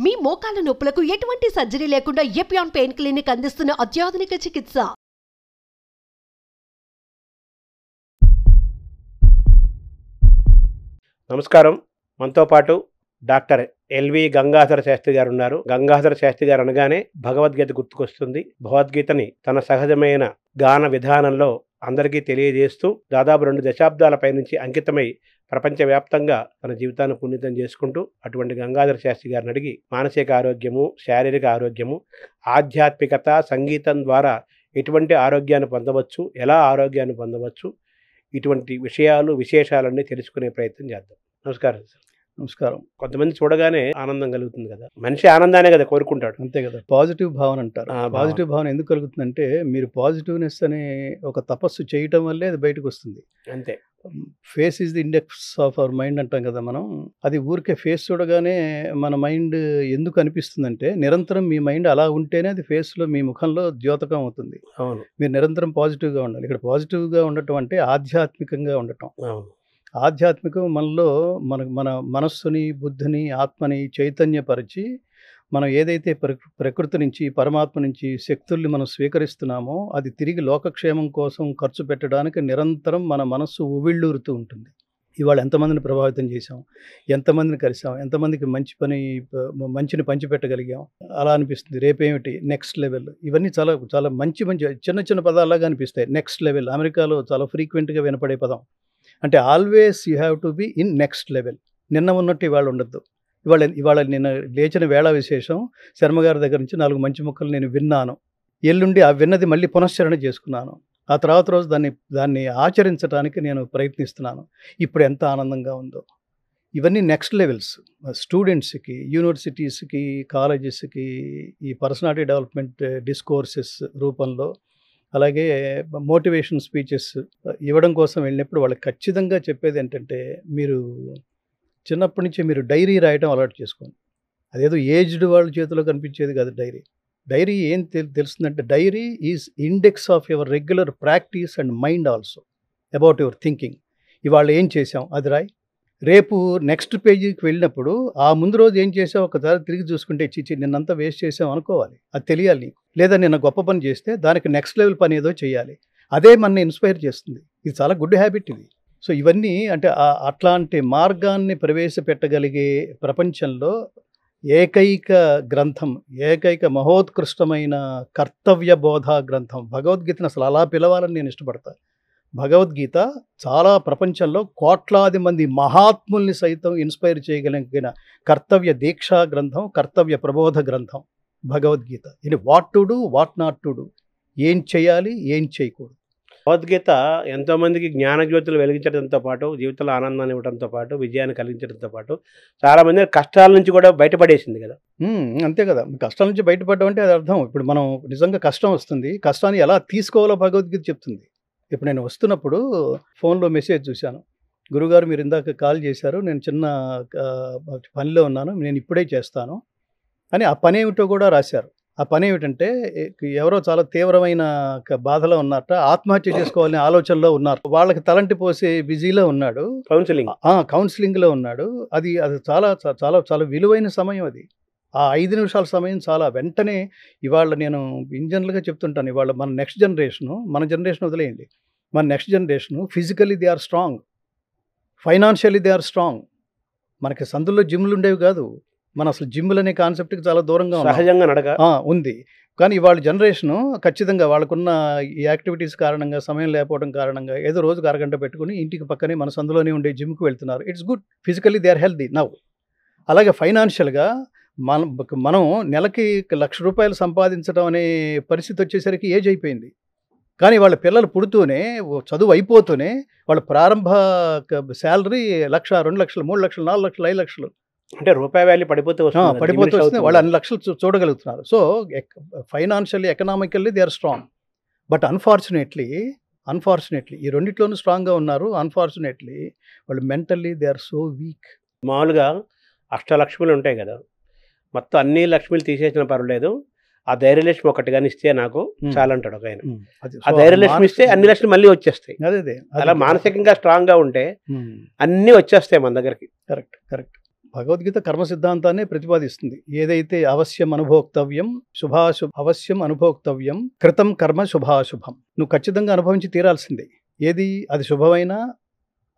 మీ మోకాల నొప్పులకు ఎటువంటి సర్జరీ లేకుండా ఎపియాన్ పెయిన్ క్లినిక్ అందిస్తున్న అత్యాధునిక చికిత్స. నమస్కారం. మనతో పాటు డాక్టర్ ఎల్వి గంగాధర శాస్త్రి గారు ఉన్నారు. గంగాధర శాస్త్రి గారు అనగానే భగవద్గీత గుర్తుకొస్తుంది. భగవద్గీతని తన సహజమైన గాన విధానంలో అందరికీ తెలియజేస్తూ దాదాపు 2 దశాబ్దాల పైనుంచి అంకితమై ప్రపంచవ్యాప్తంగా తన జీవితాన్ని పునీతం చేసుకుంటూ అటువంటి గంగాధర శాస్త్రి గారిని అడిగి మానసిక ఆరోగ్యము, శారీరక ఆరోగ్యము, ఆధ్యాత్మికత, సంగీతం ద్వారా ఎటువంటి ఆరోగ్యాన్ని పొందవచ్చు, ఎలా ఆరోగ్యాన్ని పొందవచ్చు, ఇటువంటి విషయాలు విశేషాలన్నీ తెలుసుకునే ప్రయత్నం చేద్దాం. నమస్కారం సార్. నమస్కారం. కొంతమంది చూడగానే ఆనందం కలుగుతుంది కదా, మనిషి ఆనందానే కదా కోరుకుంటాడు. అంతే కదా, పాజిటివ్ భావన అంటారు. పాజిటివ్ భావన ఎందుకు కలుగుతుందంటే మీరు పాజిటివ్నెస్ అనే ఒక తపస్సు చేయటం వల్లే అది బయటకు వస్తుంది. అంతే. Face is the index of our mind అంటాం కదా మనం. అది ఊరికే ఫేస్ చూడగానే మన మైండ్ ఎందుకు అనిపిస్తుందంటే నిరంతరం మీ మైండ్ అలా ఉంటేనే అది ఫేస్లో మీ ముఖంలో ద్యోతకం అవుతుంది. అవును. మీరు నిరంతరం పాజిటివ్గా ఉండాలి. ఇక్కడ పాజిటివ్గా ఉండటం అంటే ఆధ్యాత్మికంగా ఉండటం. అవును. ఆధ్యాత్మికం మనలో మన మనస్సుని, బుద్ధిని, ఆత్మని చైతన్యపరిచి మనం ఏదైతే ప్రకృతి నుంచి, పరమాత్మ నుంచి శక్తుల్ని మనం స్వీకరిస్తున్నామో అది తిరిగి లోకక్షేమం కోసం ఖర్చు పెట్టడానికి నిరంతరం మన మనస్సు ఉవ్విళ్ళూరుతూ ఉంటుంది. ఇవాళ ఎంతమందిని ప్రభావితం చేశాం, ఎంతమందిని కలిసాం, ఎంతమందికి మంచిని పంచిపెట్టగలిగాం, అలా అనిపిస్తుంది. రేపేమిటి నెక్స్ట్ లెవెల్, ఇవన్నీ చాలా చాలా మంచి చిన్న చిన్న పదాలాగా అనిపిస్తాయి. నెక్స్ట్ లెవెల్ అమెరికాలో చాలా ఫ్రీక్వెంట్గా వినపడే పదం. అంటే always you have to be in next level. నిన్న ఉన్నట్టు ఇవాళ ఉండద్దు. ఇవాళ నిన్న లేచిన వేళ విశేషం, శర్మగారి దగ్గర నుంచి 4 మంచి ముక్కలు నేను విన్నాను. ఎల్లుండి ఆ విన్నది మళ్ళీ పునశ్చరణ చేసుకున్నాను. ఆ తర్వాత రోజు దాన్ని ఆచరించడానికి నేను ప్రయత్నిస్తున్నాను. ఇప్పుడు ఎంత ఆనందంగా ఉందో. ఇవన్నీ నెక్స్ట్ లెవెల్స్. స్టూడెంట్స్కి, యూనివర్సిటీస్కి, కాలేజెస్కి ఈ పర్సనాలిటీ డెవలప్మెంట్ డిస్కోర్సెస్ రూపంలో, అలాగే మోటివేషన్ స్పీచెస్ ఇవ్వడం కోసం వెళ్ళినప్పుడు వాళ్ళకి ఖచ్చితంగా చెప్పేది ఏంటంటే మీరు చిన్నప్పటి నుంచి మీరు డైరీ రాయడం అలవాటు చేసుకోండి. అదేదో ఏజ్డ్ వాళ్ళ చేతిలో కనిపించేది కాదు డైరీ ఏం తెలుస్తుందంటే diary is index of your regular practice and mind also about your thinking. ఇవాళ ఏం చేసాం అది రాయి. రేపు నెక్స్ట్ పేజీకి వెళ్ళినప్పుడు ఆ ముందు రోజు ఏం చేసావు ఒకసారి తిరిగి చూసుకుంటే నిన్నంతా వేస్ట్ చేసాం అనుకోవాలి. అది తెలియాలి. లేదా నిన్న గొప్ప పని చేస్తే దానికి నెక్స్ట్ లెవెల్ పని ఏదో చేయాలి. అదే మన ఇన్స్పైర్ చేస్తుంది. ఇది చాలా గుడ్ హ్యాబిట్ ఇది. సో ఇవన్నీ అంటే అట్లాంటి మార్గాన్ని ప్రవేశపెట్టగలిగే ప్రపంచంలో ఏకైక గ్రంథం, ఏకైక మహోత్కృష్టమైన కర్తవ్య బోధ గ్రంథం భగవద్గీతను అసలు అలా పిలవాలని నేను ఇష్టపడతాను. భగవద్గీత చాలా ప్రపంచంలో కోట్లాది మంది మహాత్ముల్ని సైతం ఇన్స్పైర్ చేయగలిగిన కర్తవ్య దీక్షా గ్రంథం, కర్తవ్య ప్రబోధ గ్రంథం భగవద్గీత. ఇది what to do, what not to do, ఏం చేయాలి, ఏం చేయకూడదు. భగవద్గీత ఎంతోమందికి జ్ఞానజ్యోతులు వెలిగించడంతో పాటు, జీవితంలో ఆనందాన్ని ఇవ్వడంతో పాటు, విజయాన్ని కలిగించడంతో పాటు చాలామంది కష్టాల నుంచి కూడా బయటపడేసింది కదా. అంతే కదా, కష్టాల నుంచి బయటపడడం అంటే అది అర్థం. ఇప్పుడు మనం నిజంగా కష్టం వస్తుంది, కష్టాన్ని ఎలా తీసుకోవాలో భగవద్గీత చెప్తుంది. ఇప్పుడు నేను వస్తున్నప్పుడు ఫోన్లో మెసేజ్ చూశాను, గురుగారు మీరు ఇందాక కాల్ చేశారు, నేను చిన్న పనిలో ఉన్నాను, నేను ఇప్పుడే చేస్తాను అని. ఆ పని ఏమిటో కూడా రాశారు. ఆ పని ఏమిటంటే ఎవరో చాలా తీవ్రమైన బాధలో ఉన్నారట, ఆత్మహత్య చేసుకోవాలనే ఆలోచనలో ఉన్నారు. వాళ్ళకి తలంటి పోసే బిజీలో ఉన్నాడు, కౌన్సిలింగ్లో ఉన్నాడు. అది చాలా చాలా చాలా విలువైన సమయం అది. ఆ 5 నిమిషాల సమయం చాలా. వెంటనే ఇవాళ నేను ఇంజనరల్గా చెప్తుంటాను, ఇవాళ మన నెక్స్ట్ జనరేషన్ వదిలేయండి, మన next generation physically they are strong, financially they are strong. మనకి సందుల్లో జిమ్లు ఉండేవి కాదు, మన అసలు జిమ్లు అనే కాన్సెప్ట్కి చాలా దూరంగా సహజంగా నడక ఉంది. కానీ ఇవాళ జనరేషను ఖచ్చితంగా వాళ్ళకున్న ఈ యాక్టివిటీస్ కారణంగా, సమయం లేకపోవడం కారణంగా ఏదో రోజుకు అరగంట పెట్టుకుని ఇంటికి పక్కనే మన సందులోనే ఉండే జిమ్కి వెళ్తున్నారు. It's good, physically they are healthy now. అలాగే ఫైనాన్షియల్గా మనం నెలకి ₹1,00,000 సంపాదించడం అనే పరిస్థితి వచ్చేసరికి ఏజ్ అయిపోయింది. కానీ వాళ్ళ పిల్లలు పుడుతూనే, చదువు అయిపోతూనే వాళ్ళ ప్రారంభ శాలరీ 1,00,000, 2,00,000, 3,00,000, 4,00,000, 5,00,000. అంటే రూపాయి వాల్యూ పడిపోతూ వస్తుంది. వాళ్ళు అన్ని లక్షలు చూడగలుగుతున్నారు. So financially, economically they are strong. But unfortunately ఈ రెండిట్లోనూ స్ట్రాంగ్గా ఉన్నారు. అన్ఫార్చునేట్లీ వాళ్ళు mentally they are so weak. మామూలుగా అష్టలక్ష్ములు ఉంటాయి కదా, మొత్తం అన్ని లక్ష్మిలు తీసేసిన పర్వాలేదు, ఆ ధైర్యలక్ష్మి ఒకటి కానీ ఇస్తే నాకు చాలా అంటాడు ఒక ఆయన. ఆ ధైర్యలక్ష్మి ఇస్తే అన్ని లక్ష్మి మళ్ళీ వచ్చేస్తాయి. అలా మానసికంగా స్ట్రాంగ్గా ఉంటే అన్నీ వచ్చేస్తాయి మన దగ్గరికి. కరెక్ట్. భగవద్గీత కర్మ సిద్ధాంతాన్ని ప్రతిపాదిస్తుంది. ఏదైతే అవశ్యం అనుభోక్తవ్యం, అవశ్యం అనుభోక్తవ్యం, కృతం కర్మ శుభాశుభం. నువ్వు ఖచ్చితంగా అనుభవించి తీరాల్సిందే. ఏది అది శుభమైనా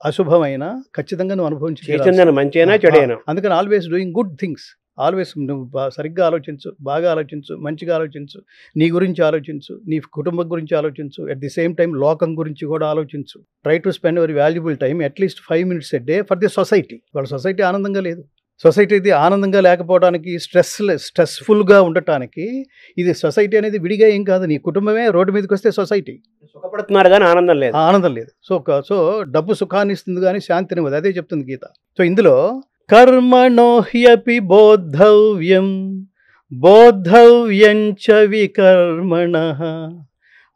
అశుభమైనా ఖచ్చితంగా నువ్వు అనుభవించి చేసిందని మంచైనా చెడైనా. అందుకని always doing good things. Always నువ్వు సరిగ్గా ఆలోచించు, బాగా ఆలోచించు, మంచిగా ఆలోచించు, నీ గురించి ఆలోచించు, నీ కుటుంబం గురించి ఆలోచించు, అట్ ది సేమ్ టైం లోకం గురించి కూడా ఆలోచించు. Try to spend your valuable time at least 5 minutes a day for the society. వాళ్ళ సొసైటీ ఆనందంగా లేదు. సొసైటీ ఆనందంగా లేకపోవడానికి, స్ట్రెస్ఫుల్గా ఉండటానికి ఇది సొసైటీ అనేది విడిగా ఏం కాదు. నీ కుటుంబమే రోడ్డు మీదకి వస్తే సొసైటీ సుఖపడుతున్నారు కానీ ఆనందం లేదు. ఆనందం లేదు. సో డబ్బు సుఖాన్ని ఇస్తుంది కానీ శాంతినివ్వదు. అదే చెప్తుంది గీత. సో ఇందులో కర్మణో హ్యపి బోద్ధవ్యం, బోద్ధవ్యం చ వికర్మణః,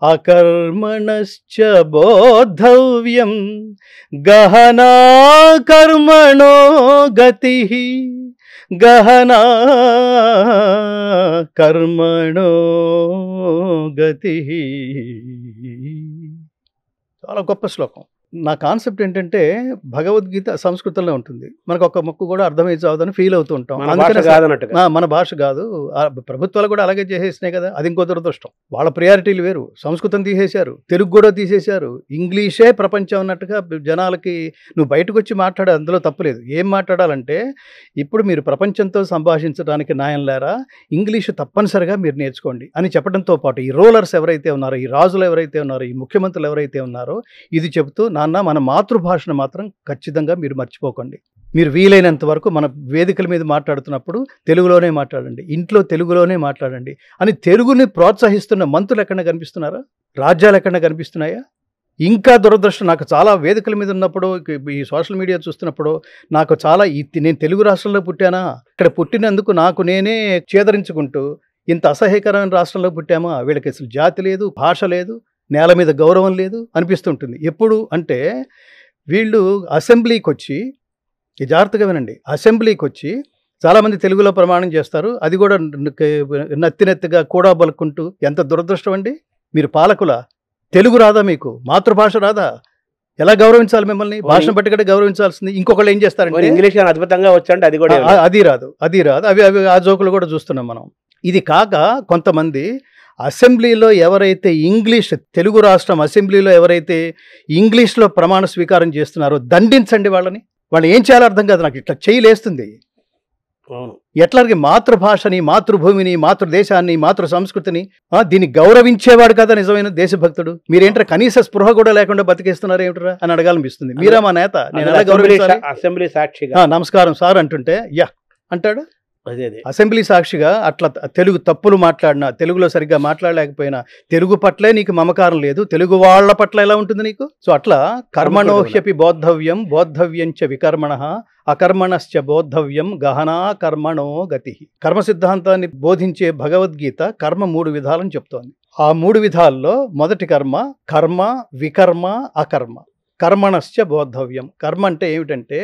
అకర్మణశ్చ బోద్ధవ్యం, గహనా కర్మణో గతిః, గహనా కర్మణో గతిః. చాలా గొప్ప శ్లోకం. నా కాన్సెప్ట్ ఏంటంటే భగవద్గీత సంస్కృతంలో ఉంటుంది. మనకు ఒక మొక్కు కూడా అర్థమై చావదని ఫీల్ అవుతూ ఉంటాం. మన భాష కాదు. ప్రభుత్వాలు కూడా అలాగే చేసేసినాయి కదా. అది ఇంకో దురదృష్టం. వాళ్ళ ప్రియారిటీలు వేరు. సంస్కృతం తీసేశారు, తెలుగు కూడా తీసేశారు. ఇంగ్లీషే ప్రపంచం అన్నట్టుగా జనాలకి నువ్వు బయటకు వచ్చి మాట్లాడే అందులో తప్పులేదు. ఏం మాట్లాడాలంటే ఇప్పుడు మీరు ప్రపంచంతో సంభాషించడానికి న్యాయం లేరా, ఇంగ్లీషు తప్పనిసరిగా మీరు నేర్చుకోండి అని చెప్పడంతో పాటు ఈ రూలర్స్ ఎవరైతే ఉన్నారో, ఈ రాజులు ఎవరైతే ఉన్నారో, ఈ ముఖ్యమంత్రులు ఎవరైతే ఉన్నారో ఇది చెబుతూ నాన్న మన మాతృభాషను మాత్రం ఖచ్చితంగా మీరు మర్చిపోకండి. మీరు వీలైనంత వరకు మన వేదికల మీద మాట్లాడుతున్నప్పుడు తెలుగులోనే మాట్లాడండి, ఇంట్లో తెలుగులోనే మాట్లాడండి అని తెలుగుని ప్రోత్సహిస్తున్న మంత్రులు ఎక్కడ కనిపిస్తున్నారా? రాజ్యాలు ఎక్కడ కనిపిస్తున్నాయా? ఇంకా దురదృష్టం, నాకు చాలా వేదికల మీద ఉన్నప్పుడు, ఈ సోషల్ మీడియా చూస్తున్నప్పుడు నాకు చాలా నేను తెలుగు రాష్ట్రంలో పుట్టానా, ఇక్కడ పుట్టినందుకు నాకు నేనే చేదరించుకుంటూ ఇంత అసహ్యకరమైన రాష్ట్రంలో పుట్టామా, వీళ్ళకి అసలు జాతి లేదు, భాష లేదు, నేల మీద గౌరవం లేదు అనిపిస్తుంటుంది. ఎప్పుడు అంటే వీళ్ళు అసెంబ్లీకి వచ్చి, జాగ్రత్తగా వినండి, అసెంబ్లీకి వచ్చి చాలామంది తెలుగులో ప్రమాణం చేస్తారు. అది కూడా నత్తినెత్తిగా కూడా బలుకుంటూ. ఎంత దురదృష్టం అండి. మీరు పాలకుల తెలుగు రాదా, మీకు మాతృభాష రాదా? ఎలా గౌరవించాలి మిమ్మల్ని? భాషను బట్టి కూడా గౌరవించాల్సింది. ఇంకొకళ్ళు ఏం చేస్తారంటే ఇంగ్లీష్ అద్భుతంగా వచ్చండి, అది కూడా అది రాదు. అవి ఆ జోకులు కూడా చూస్తున్నాం మనం. ఇది కాక కొంతమంది అసెంబ్లీలో ఎవరైతే తెలుగు రాష్ట్రం అసెంబ్లీలో ఎవరైతే ఇంగ్లీష్లో ప్రమాణ స్వీకారం చేస్తున్నారో దండించండి వాళ్ళని. వాళ్ళు ఏం చేయాలో అర్థం కాదు నాకు. ఇట్లా చేయలేస్తుంది. ఎట్లాగే మాతృభాషని, మాతృభూమిని, మాతృదేశాన్ని, మాతృ సంస్కృతిని దీన్ని గౌరవించేవాడు కదా నిజమైన దేశభక్తుడు. మీరేంటారా కనీస స్పృహ కూడా లేకుండా బతికేస్తున్నారు ఏమిట్రా అని అడగాలనిపిస్తుంది. మీరా మా నేత, నేను ఎలా గౌరవించాలి? అసెంబ్లీ సాక్షిగా నమస్కారం సార్ అంటుంటే యా అంటాడు. అసెంబ్లీ సాక్షిగా అట్లా తెలుగు తప్పులు మాట్లాడినా, తెలుగులో సరిగ్గా మాట్లాడలేకపోయినా, తెలుగు పట్లే నీకు మమకారం లేదు, తెలుగు వాళ్ళ పట్ల ఎలా ఉంటుంది నీకు? సో అట్లా కర్మణోహ్యపి బోద్ధవ్యం, బోద్ధవ్యం చ వికర్మణః, అకర్మణశ్చ బోద్ధవ్యం, గహనా కర్మణో గతి. కర్మ సిద్ధాంతాన్ని బోధించే భగవద్గీత కర్మ 3 విధాలని చెప్తోంది. ఆ 3 విధాల్లో మొదటి కర్మ, కర్మ వికర్మ అకర్మ. కర్మణశ్చ బోద్ధవ్యం. కర్మ అంటే ఏమిటంటే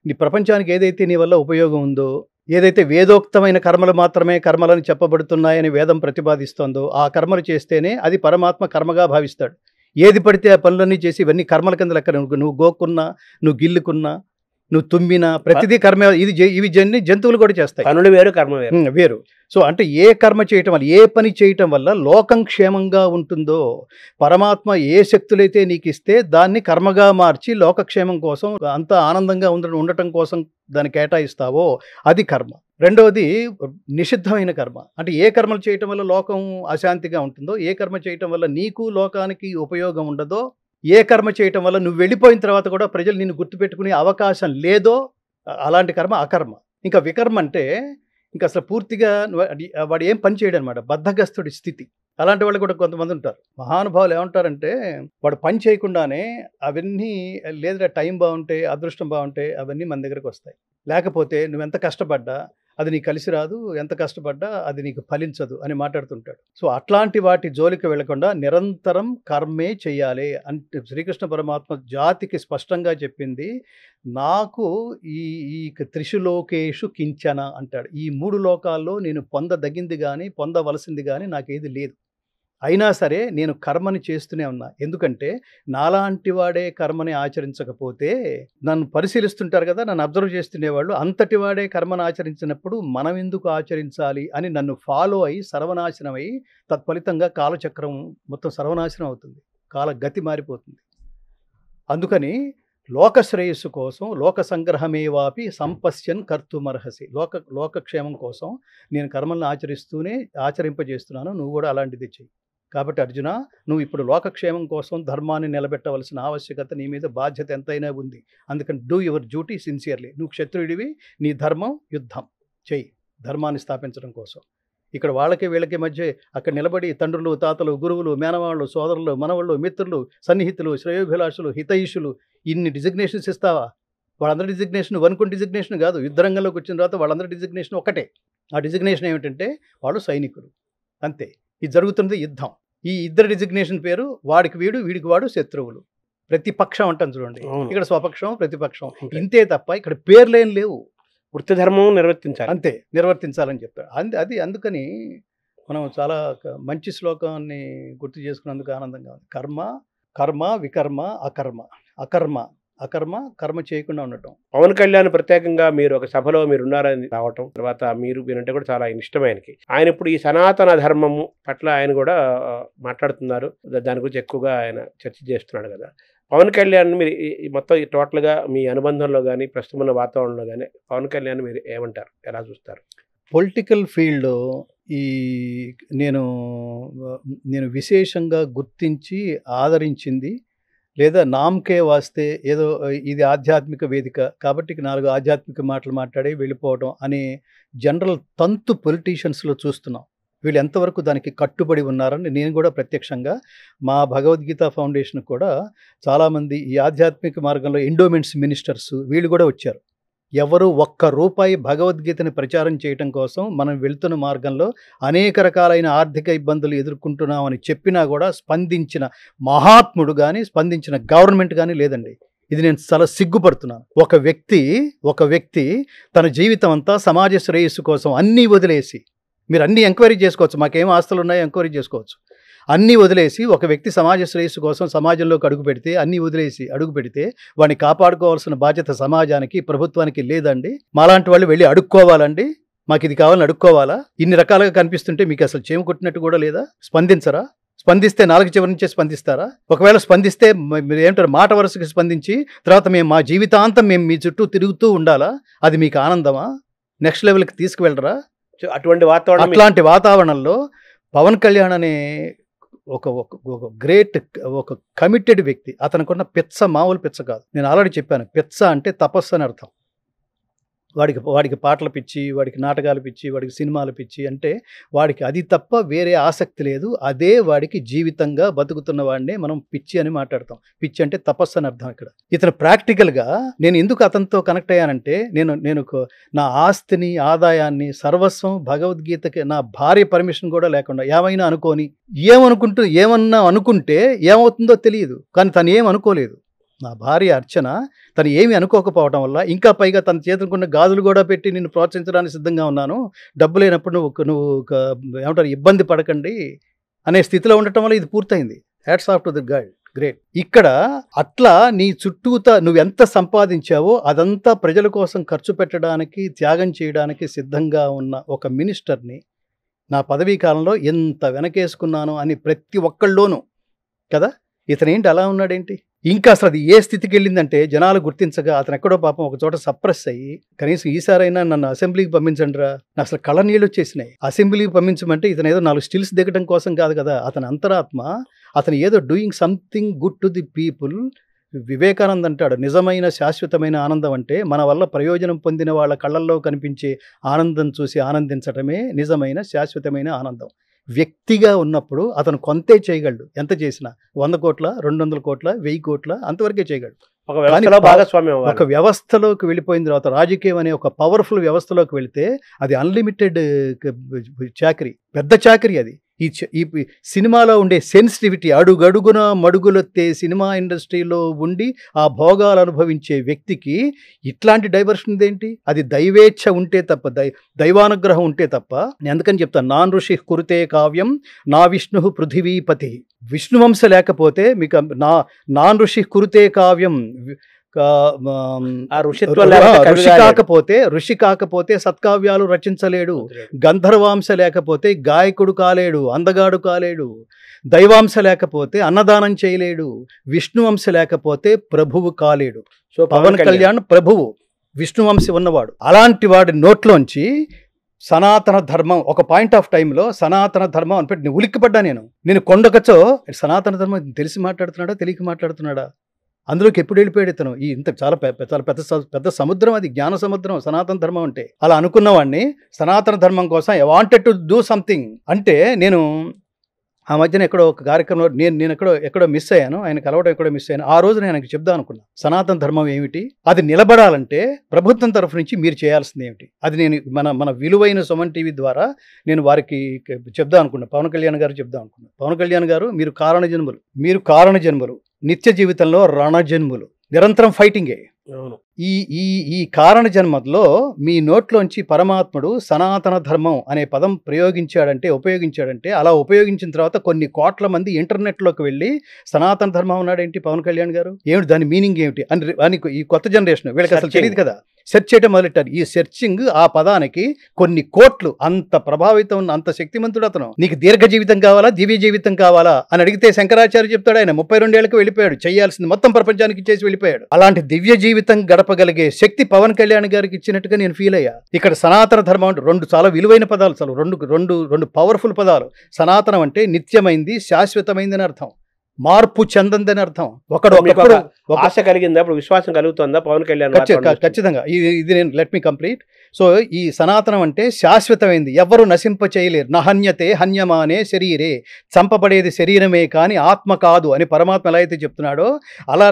నీ ప్రపంచానికి ఏదైతే నీ వల్ల ఉపయోగం ఉందో, ఏదైతే వేదోక్తమైన కర్మలు మాత్రమే కర్మలని చెప్పబడుతున్నాయని వేదం ప్రతిపాదిస్తోందో ఆ కర్మలు చేస్తేనే అది పరమాత్మ కర్మగా భావిస్తాడు. ఏది పడితే ఆ పనులన్నీ చేసి ఇవన్నీ కర్మల కింద లెక్క. నువ్వు గోక్కున్నా, నువ్వు గిల్లుకున్నా, నువ్వు తుమ్మినా ప్రతిదీ కర్మ. ఇవి జంతువులు కూడా చేస్తాయి. కర్మలు వేరు, కర్మ వేరు. సో అంటే ఏ కర్మ చేయటం వల్ల, ఏ పని చేయటం వల్ల లోకం క్షేమంగా ఉంటుందో, పరమాత్మ ఏ శక్తులైతే నీకు ఇస్తే దాన్ని కర్మగా మార్చి లోకక్షేమం కోసం, అంతా ఆనందంగా ఉండటం కోసం దాన్ని కేటాయిస్తావో అది కర్మ. రెండవది నిషిద్ధమైన కర్మ. అంటే ఏ కర్మలు చేయటం వల్ల లోకం అశాంతిగా ఉంటుందో, ఏ కర్మ చేయటం వల్ల నీకు లోకానికి ఉపయోగం ఉండదో, ఏ కర్మ చేయటం వల్ల నువ్వు వెళ్ళిపోయిన తర్వాత కూడా ప్రజలు నిన్ను గుర్తుపెట్టుకునే అవకాశం లేదో అలాంటి కర్మ అకర్మ. ఇంకా వికర్మ అంటే ఇంకా అసలు పూర్తిగా వాడు ఏం పని చేయడు అనమాట, బద్ధగస్తుడి స్థితి. అలాంటి వాళ్ళు కూడా కొంతమంది ఉంటారు. మహానుభావులు ఏమంటారంటే వాడు పని చేయకుండానే అవన్నీ లేదా టైం బాగుంటే, అదృష్టం బాగుంటే అవన్నీ మన దగ్గరకు వస్తాయి. లేకపోతే నువ్వెంత కష్టపడ్డా అది నీకు కలిసి రాదు, ఎంత కష్టపడ్డా అది నీకు ఫలించదు అని మాట్లాడుతుంటాడు. సో అట్లాంటి వాటి జోలికి వెళ్లకుండా నిరంతరం కర్మే చెయ్యాలి అంటే శ్రీకృష్ణ పరమాత్మ జాతికి స్పష్టంగా చెప్పింది. నాకు ఈ త్రిశులోకేషు కించన అంటాడు. ఈ 3 లోకాల్లో నేను పొందదగింది కానీ పొందవలసింది కానీ నాకేది లేదు. అయినా సరే నేను కర్మని చేస్తూనే ఉన్నా. ఎందుకంటే నాలాంటి వాడే కర్మని ఆచరించకపోతే నన్ను పరిశీలిస్తుంటారు కదా, నన్ను అబ్జర్వ్ చేస్తుండేవాళ్ళు. అంతటి వాడే కర్మను ఆచరించినప్పుడు మనం ఎందుకు ఆచరించాలి అని నన్ను ఫాలో అయ్యి సర్వనాశనం అయ్యి తత్ఫలితంగా కాలచక్రం మొత్తం సర్వనాశనం అవుతుంది, కాల గతి మారిపోతుంది. అందుకని లోక శ్రేయస్సు కోసం లోక సంగ్రహమేవాపి సంపశ్యన్ కర్తుమర్హసి, లోకక్షేమం కోసం నేను కర్మలను ఆచరింపజేస్తున్నాను, నువ్వు కూడా అలాంటిది చెయ్యి. కాబట్టి అర్జున, నువ్వు ఇప్పుడు లోకక్షేమం కోసం ధర్మాన్ని నిలబెట్టవలసిన ఆవశ్యకత, నీ మీద బాధ్యత ఎంతైనా ఉంది. అందుకని డూ యువర్ డ్యూటీ సిన్సియర్లీ. నువ్వు క్షత్రుడివి, నీ ధర్మం యుద్ధం చెయ్యి ధర్మాన్ని స్థాపించడం కోసం. ఇక్కడ వాళ్ళకి వీళ్ళకి మధ్య అక్కడ నిలబడి తండ్రులు, తాతలు, గురువులు, మేనవాళ్ళు, సోదరులు, మనవాళ్ళు, మిత్రులు, సన్నిహితులు, శ్రేయోభిలాషులు, హితైషులు, ఇన్ని డిజిగ్నేషన్స్ ఇస్తావా? వాళ్ళందరి డిజిగ్నేషన్ వనుకుని డిజిగ్నేషన్ కాదు. యుద్ధరంగంలోకి వచ్చిన తర్వాత వాళ్ళందరి డిజిగ్నేషన్ ఒకటే. ఆ డిజిగ్నేషన్ ఏమిటంటే వాళ్ళు సైనికులు, అంతే. ఇది జరుగుతున్నది యుద్ధం. ఈ ఇద్దరు డిజిగ్నేషన్ పేరు వాడికి వీడు, వీడికి వాడు శత్రువులు. ప్రతిపక్షం అంటాం చూడండి, ఇక్కడ స్వపక్షం, ప్రతిపక్షం, ఇంతే తప్ప ఇక్కడ పేర్లేం లేవు. వృత్తి ధర్మం నిర్వర్తించాలి, అంతే, నిర్వర్తించాలని చెప్తాడు. అది అందుకని మనం చాలా మంచి శ్లోకాన్ని గుర్తు చేసుకున్నందుకు ఆనందంగా ఉంది. కర్మ వికర్మ అకర్మ కర్మ చేయకుండా ఉండటం. పవన్ కళ్యాణ్ ప్రత్యేకంగా మీరు ఒక సభలో మీరు ఉన్నారని రావటం, తర్వాత మీరంటే కూడా చాలా ఇష్టం ఆయనకి. ఆయన ఇప్పుడు ఈ సనాతన ధర్మము పట్ల ఆయన కూడా మాట్లాడుతున్నారు, దాని గురించి ఎక్కువగా ఆయన చర్చ చేస్తున్నాడు కదా. పవన్ కళ్యాణ్ మీరు మొత్తం టోటల్గా మీ అనుబంధంలో కానీ ప్రస్తుతం ఉన్న వాతావరణంలో కానీ పవన్ కళ్యాణ్ మీరు ఏమంటారు, ఎలా చూస్తారు? పొలిటికల్ ఫీల్డ్ ఈ నేను విశేషంగా గుర్తించి ఆదరించింది, లేదా నామకే వాస్తే ఏదో ఇది ఆధ్యాత్మిక వేదిక కాబట్టి 4 ఆధ్యాత్మిక మాటలు మాట్లాడి వెళ్ళిపోవడం అనే జనరల్ తంతు పొలిటీషియన్స్లో చూస్తున్నాం. వీళ్ళు ఎంతవరకు దానికి కట్టుబడి ఉన్నారని నేను కూడా ప్రత్యక్షంగా మా భగవద్గీత ఫౌండేషన్ కూడా చాలామంది ఈ ఆధ్యాత్మిక మార్గంలో ఎండోమెంట్స్ మినిస్టర్స్ వీళ్ళు కూడా వచ్చారు. ఎవరు ₹1 భగవద్గీతని ప్రచారం చేయటం కోసం మనం వెళ్తున్న మార్గంలో అనేక రకాలైన ఆర్థిక ఇబ్బందులు ఎదుర్కొంటున్నామని చెప్పినా కూడా స్పందించిన మహాత్ముడు కానీ స్పందించిన గవర్నమెంట్ కానీ లేదండి. ఇది నేను చాలా సిగ్గుపడుతున్నాను. ఒక వ్యక్తి తన జీవితం అంతా సమాజ శ్రేయస్సు కోసం అన్నీ వదిలేసి, మీరు అన్నీ ఎంక్వైరీ చేసుకోవచ్చు, మాకేం ఆస్తులు ఉన్నాయో ఎంక్వైరీ చేసుకోవచ్చు, అన్నీ వదిలేసి ఒక వ్యక్తి సమాజ శ్రేయస్సు కోసం సమాజంలోకి అన్నీ వదిలేసి అడుగు పెడితే వాడిని కాపాడుకోవాల్సిన బాధ్యత సమాజానికి, ప్రభుత్వానికి లేదండి. మాలాంటి వాళ్ళు వెళ్ళి అడుక్కోవాలండి, మాకు ఇది కావాలని అడుక్కోవాలా? ఇన్ని రకాలుగా కనిపిస్తుంటే మీకు అసలు చేమ కొట్టినట్టు కూడా లేదా? స్పందించరా? స్పందిస్తే 4 చివరి నుంచే స్పందిస్తారా? ఒకవేళ స్పందిస్తే మీరు ఏమంటారు, మాట వరుసకి స్పందించి తర్వాత మేము మా జీవితాంతం మేము మీ చుట్టూ తిరుగుతూ ఉండాలా? అది మీకు ఆనందమా? నెక్స్ట్ లెవెల్కి తీసుకువెళ్ళరా? అట్లాంటి వాతావరణంలో పవన్ కళ్యాణ్ అనే ఒక గ్రేట్, ఒక కమిటెడ్ వ్యక్తి. అతనుకున్న పిచ్చ మామూలు పిచ్చ కాదు. నేను ఆల్రెడీ చెప్పాను, పిచ్చ అంటే తపస్సు అని అర్థం. వాడికి పాటలు పిచ్చి, వాడికి నాటకాలు పిచ్చి, వాడికి సినిమాలు పిచ్చి, అంటే వాడికి అది తప్ప వేరే ఆసక్తి లేదు. అదే వాడికి జీవితంగా బతుకుతున్న వాడినే మనం పిచ్చి అని మాట్లాడతాం. పిచ్చి అంటే తపస్సు అని అర్థం. ఇక్కడ ఇతను ప్రాక్టికల్గా నేను ఎందుకు అతనితో కనెక్ట్ అయ్యానంటే, నేను నా ఆస్తిని, ఆదాయాన్ని, సర్వస్వం భగవద్గీతకి నా భార్య పర్మిషన్ కూడా లేకుండా ఏమైనా ఏమన్నా అనుకుంటే ఏమవుతుందో తెలియదు. కానీ తను ఏం అనుకోలేదు. నా భార్య అర్చన తను ఏమి అనుకోకపోవడం వల్ల, ఇంకా పైగా తన చేతుకున్న గాజులు కూడా పెట్టి నిన్ను ప్రోత్సహించడానికి సిద్ధంగా ఉన్నాను, డబ్బు లేనప్పుడు నువ్వు ఏమంటారు ఇబ్బంది పడకండి అనే స్థితిలో ఉండటం వల్ల ఇది పూర్తయింది. Hats off to the God, great. ఇక్కడ అట్లా నీ చుట్టూతా నువ్వెంత సంపాదించావో అదంతా ప్రజల కోసం ఖర్చు పెట్టడానికి, త్యాగం చేయడానికి సిద్ధంగా ఉన్న ఒక మినిస్టర్ని నా పదవీ కాలంలో ఎంత వెనకేసుకున్నాను అని ప్రతి ఒక్కళ్ళలోనూ కదా. ఇతనేంటి అలా ఉన్నాడేంటి? ఇంకా అసలు అది ఏ స్థితికి వెళ్ళిందంటే జనాలు గుర్తించగా అతను ఎక్కడో పాపం ఒక చోట సప్రెస్ అయ్యి, కనీసం ఈసారైనా నన్ను అసెంబ్లీకి పంపించండి రా, నాకు అసలు కళ్ళ నీళ్ళు వచ్చేసినాయి. అసెంబ్లీకి పంపించమంటే ఇతను ఏదో 4 స్టిల్స్ దిగడం కోసం కాదు కదా. అతని అంతరాత్మ, అతను ఏదో doing something good to the people. Vivekananda అంటాడు, నిజమైన శాశ్వతమైన ఆనందం అంటే మన వల్ల ప్రయోజనం పొందిన వాళ్ళ కళ్ళల్లో కనిపించే ఆనందం చూసి ఆనందించటమే నిజమైన శాశ్వతమైన ఆనందం. వ్యక్తిగా ఉన్నప్పుడు అతను కొంతే చేయగలడు, ఎంత చేసినా 100 కోట్ల, 200 కోట్ల, 1000 కోట్ల అంతవరకే చేయగలడు. ఒక వ్యవస్థలోకి వెళ్ళిపోయిన తర్వాత, రాజకీయం అనే ఒక పవర్ఫుల్ వ్యవస్థలోకి వెళితే అది అన్లిమిటెడ్ చాకరీ, పెద్ద చాకరీ అది. ఈ సినిమాలో ఉండే సెన్సిటివిటీ, అడుగడుగున మడుగులొత్తే సినిమా ఇండస్ట్రీలో ఉండి ఆ భోగాలు అనుభవించే వ్యక్తికి ఇట్లాంటి డైవర్షన్ ఏంటి? అది దైవేచ్ఛ ఉంటే తప్ప, దైవానుగ్రహం ఉంటే తప్ప. నేను అందుకని చెప్తాను, నాన్ ఋషి కురుతే కావ్యం నా విష్ణు పృథివీపతి. విష్ణువంశ లేకపోతే మీకు నాన్ ఋషి కురుతే కావ్యం, ఋషి కాకపోతే సత్కావ్యాలు రచించలేడు, గంధర్వాంశ లేకపోతే గాయకుడు కాలేడు, అందగాడు కాలేడు, దైవాంశ లేకపోతే అన్నదానం చేయలేడు, విష్ణువంశ లేకపోతే ప్రభువు కాలేడు. సో పవన్ కళ్యాణ్ ప్రభువు, విష్ణువంశ ఉన్నవాడు. అలాంటి వాడి నోట్లోంచి సనాతన ధర్మం ఒక పాయింట్ ఆఫ్ టైంలో సనాతన ధర్మం అని పెట్టి ఉలిక్కిపడ్డా. నేను కొండకచో సనాతన ధర్మం తెలిసి మాట్లాడుతున్నాడా తెలియక మాట్లాడుతున్నాడా? అందులోకి ఎప్పుడు వెళ్ళిపోయాడు ఇతను? ఈ ఇంత చాలా పెద్ద సముద్రం, అది జ్ఞాన సముద్రం సనాతన ధర్మం అంటే. అలా అనుకున్నవాడిని సనాతన ధర్మం కోసం I wanted to do something అంటే, నేను ఆ మధ్యన ఎక్కడో ఒక కార్యక్రమంలో నేను ఎక్కడో మిస్ అయ్యాను, ఆయన కలవడం ఎక్కడో మిస్ అయ్యాను. ఆ రోజు నేను ఆయనకి చెప్దాం అనుకున్నా, సనాతన ధర్మం ఏమిటి, అది నిలబడాలంటే ప్రభుత్వం తరఫు నుంచి మీరు చేయాల్సింది ఏమిటి. అది నేను మన విలువైన సుమన్ టీవీ ద్వారా నేను వారికి చెప్దాం అనుకున్నా, పవన్ కళ్యాణ్ గారు చెప్దాం అనుకున్నా. పవన్ కళ్యాణ్ గారు, మీరు కారణ జన్మలు, నిత్య జీవితంలో రణజన్ములు, నిరంతరం ఫైటింగే. ఈ కారణ జన్మలో మీ నోట్లోంచి పరమాత్ముడు సనాతన ధర్మం అనే పదం ఉపయోగించాడంటే అలా ఉపయోగించిన తర్వాత కొన్ని కోట్ల మంది ఇంటర్నెట్లోకి వెళ్ళి సనాతన ధర్మం ఉన్నాడేంటి పవన్ కళ్యాణ్ గారు, ఏమిటి దాని మీనింగ్ ఏమిటి అని ఈ కొత్త జనరేషన్ వీళ్ళకి అసలు తెలియదు కదా, సెర్చ్ చేయడం మొదలెట్టారు. ఈ సెర్చింగ్ ఆ పదానికి కొన్ని కోట్లు, అంత ప్రభావితం ఉన్న, అంత శక్తిమంతుడు అతను. నీకు దీర్ఘ జీవితం కావాలా, దివ్య జీవితం కావాలా అని అడిగితే శంకరాచార్య చెప్తాడు, ఆయన 32 ఏళ్ళకి వెళ్ళిపోయాడు, చేయాల్సింది మొత్తం ప్రపంచానికి చేసి వెళ్ళిపోయాడు. అలాంటి దివ్య జీవితం గడపగలిగే శక్తి పవన్ కళ్యాణ్ గారికి ఇచ్చినట్టుగా నేను ఫీల్ అయ్యా. ఇక్కడ సనాతన ధర్మం అంటే రెండు చాలా విలువైన పదాలు, చాలా రెండు పవర్ఫుల్ పదాలు. సనాతనం అంటే నిత్యమైంది, శాశ్వతమైంది అని అర్థం, మార్పు చెందందని అర్థం. ఒకడు ఆశ కలిగిందా, అప్పుడు విశ్వాసం కలుగుతుందా పవన్ కళ్యాణ్? ఖచ్చితంగా. ఇది నేను లెట్ మీ కంప్లీట్. సో ఈ సనాతనం అంటే శాశ్వతమైంది, ఎవ్వరూ నశింప చేయలేరు. నహన్యతే హన్యమానే శరీరే, చంపబడేది శరీరమే కానీ ఆత్మ కాదు అని పరమాత్మ ఎలా అయితే చెప్తున్నాడో, అలా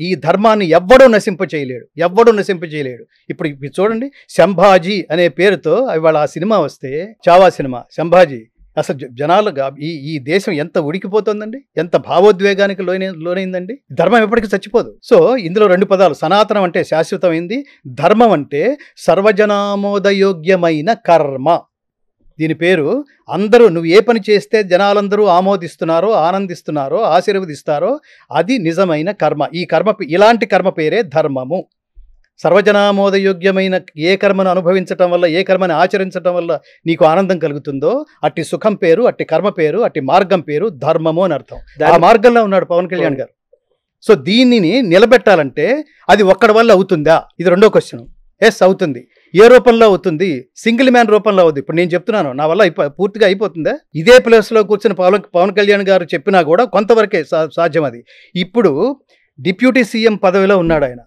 ఈ ధర్మాన్ని ఎవ్వడూ నశింప చేయలేడు. ఇప్పుడు చూడండి, సంభాజీ అనే పేరుతో ఇవాళ ఆ సినిమా వస్తే, చావా సినిమా, సంభాజీ, అసలు జనాలుగా ఈ దేశం ఎంత ఉడికిపోతుందండి, ఎంత భావోద్వేగానికి లోనైందండి. ధర్మం ఎప్పటికీ చచ్చిపోదు. సో ఇందులో రెండు పదాలు, సనాతనం అంటే శాశ్వతమైంది, ధర్మం అంటే సర్వజనామోదయోగ్యమైన కర్మ. దీని పేరు అందరూ, నువ్వు ఏ పని చేస్తే జనాలందరూ ఆమోదిస్తున్నారో, ఆనందిస్తున్నారో, ఆశీర్వదిస్తారో అది నిజమైన కర్మ. ఇలాంటి కర్మ పేరే ధర్మము. సర్వజనామోదయోగ్యమైన ఏ కర్మను అనుభవించటం వల్ల, ఏ కర్మని ఆచరించటం వల్ల నీకు ఆనందం కలుగుతుందో అట్టి సుఖం పేరు, అట్టి కర్మ పేరు, అట్టి మార్గం పేరు ధర్మము అని అర్థం. ఆ మార్గంలో ఉన్నాడు పవన్ కళ్యాణ్ గారు. సో దీనిని నిలబెట్టాలంటే అది ఒక్కడి వల్ల అవుతుందా? ఇది రెండో క్వశ్చన్. ఎస్, అవుతుంది. ఏ రూపంలో అవుతుంది? సింగిల్ మ్యాన్ రూపంలో అవుతుంది. ఇప్పుడు నేను చెప్తున్నాను, నా వల్ల పూర్తిగా అయిపోతుందా? ఇదే ప్లేస్లో కూర్చుని పవన్ కళ్యాణ్ గారు చెప్పినా కూడా కొంతవరకే సాధ్యం అది. ఇప్పుడు డిప్యూటీ సీఎం పదవిలో ఉన్నాడు ఆయన.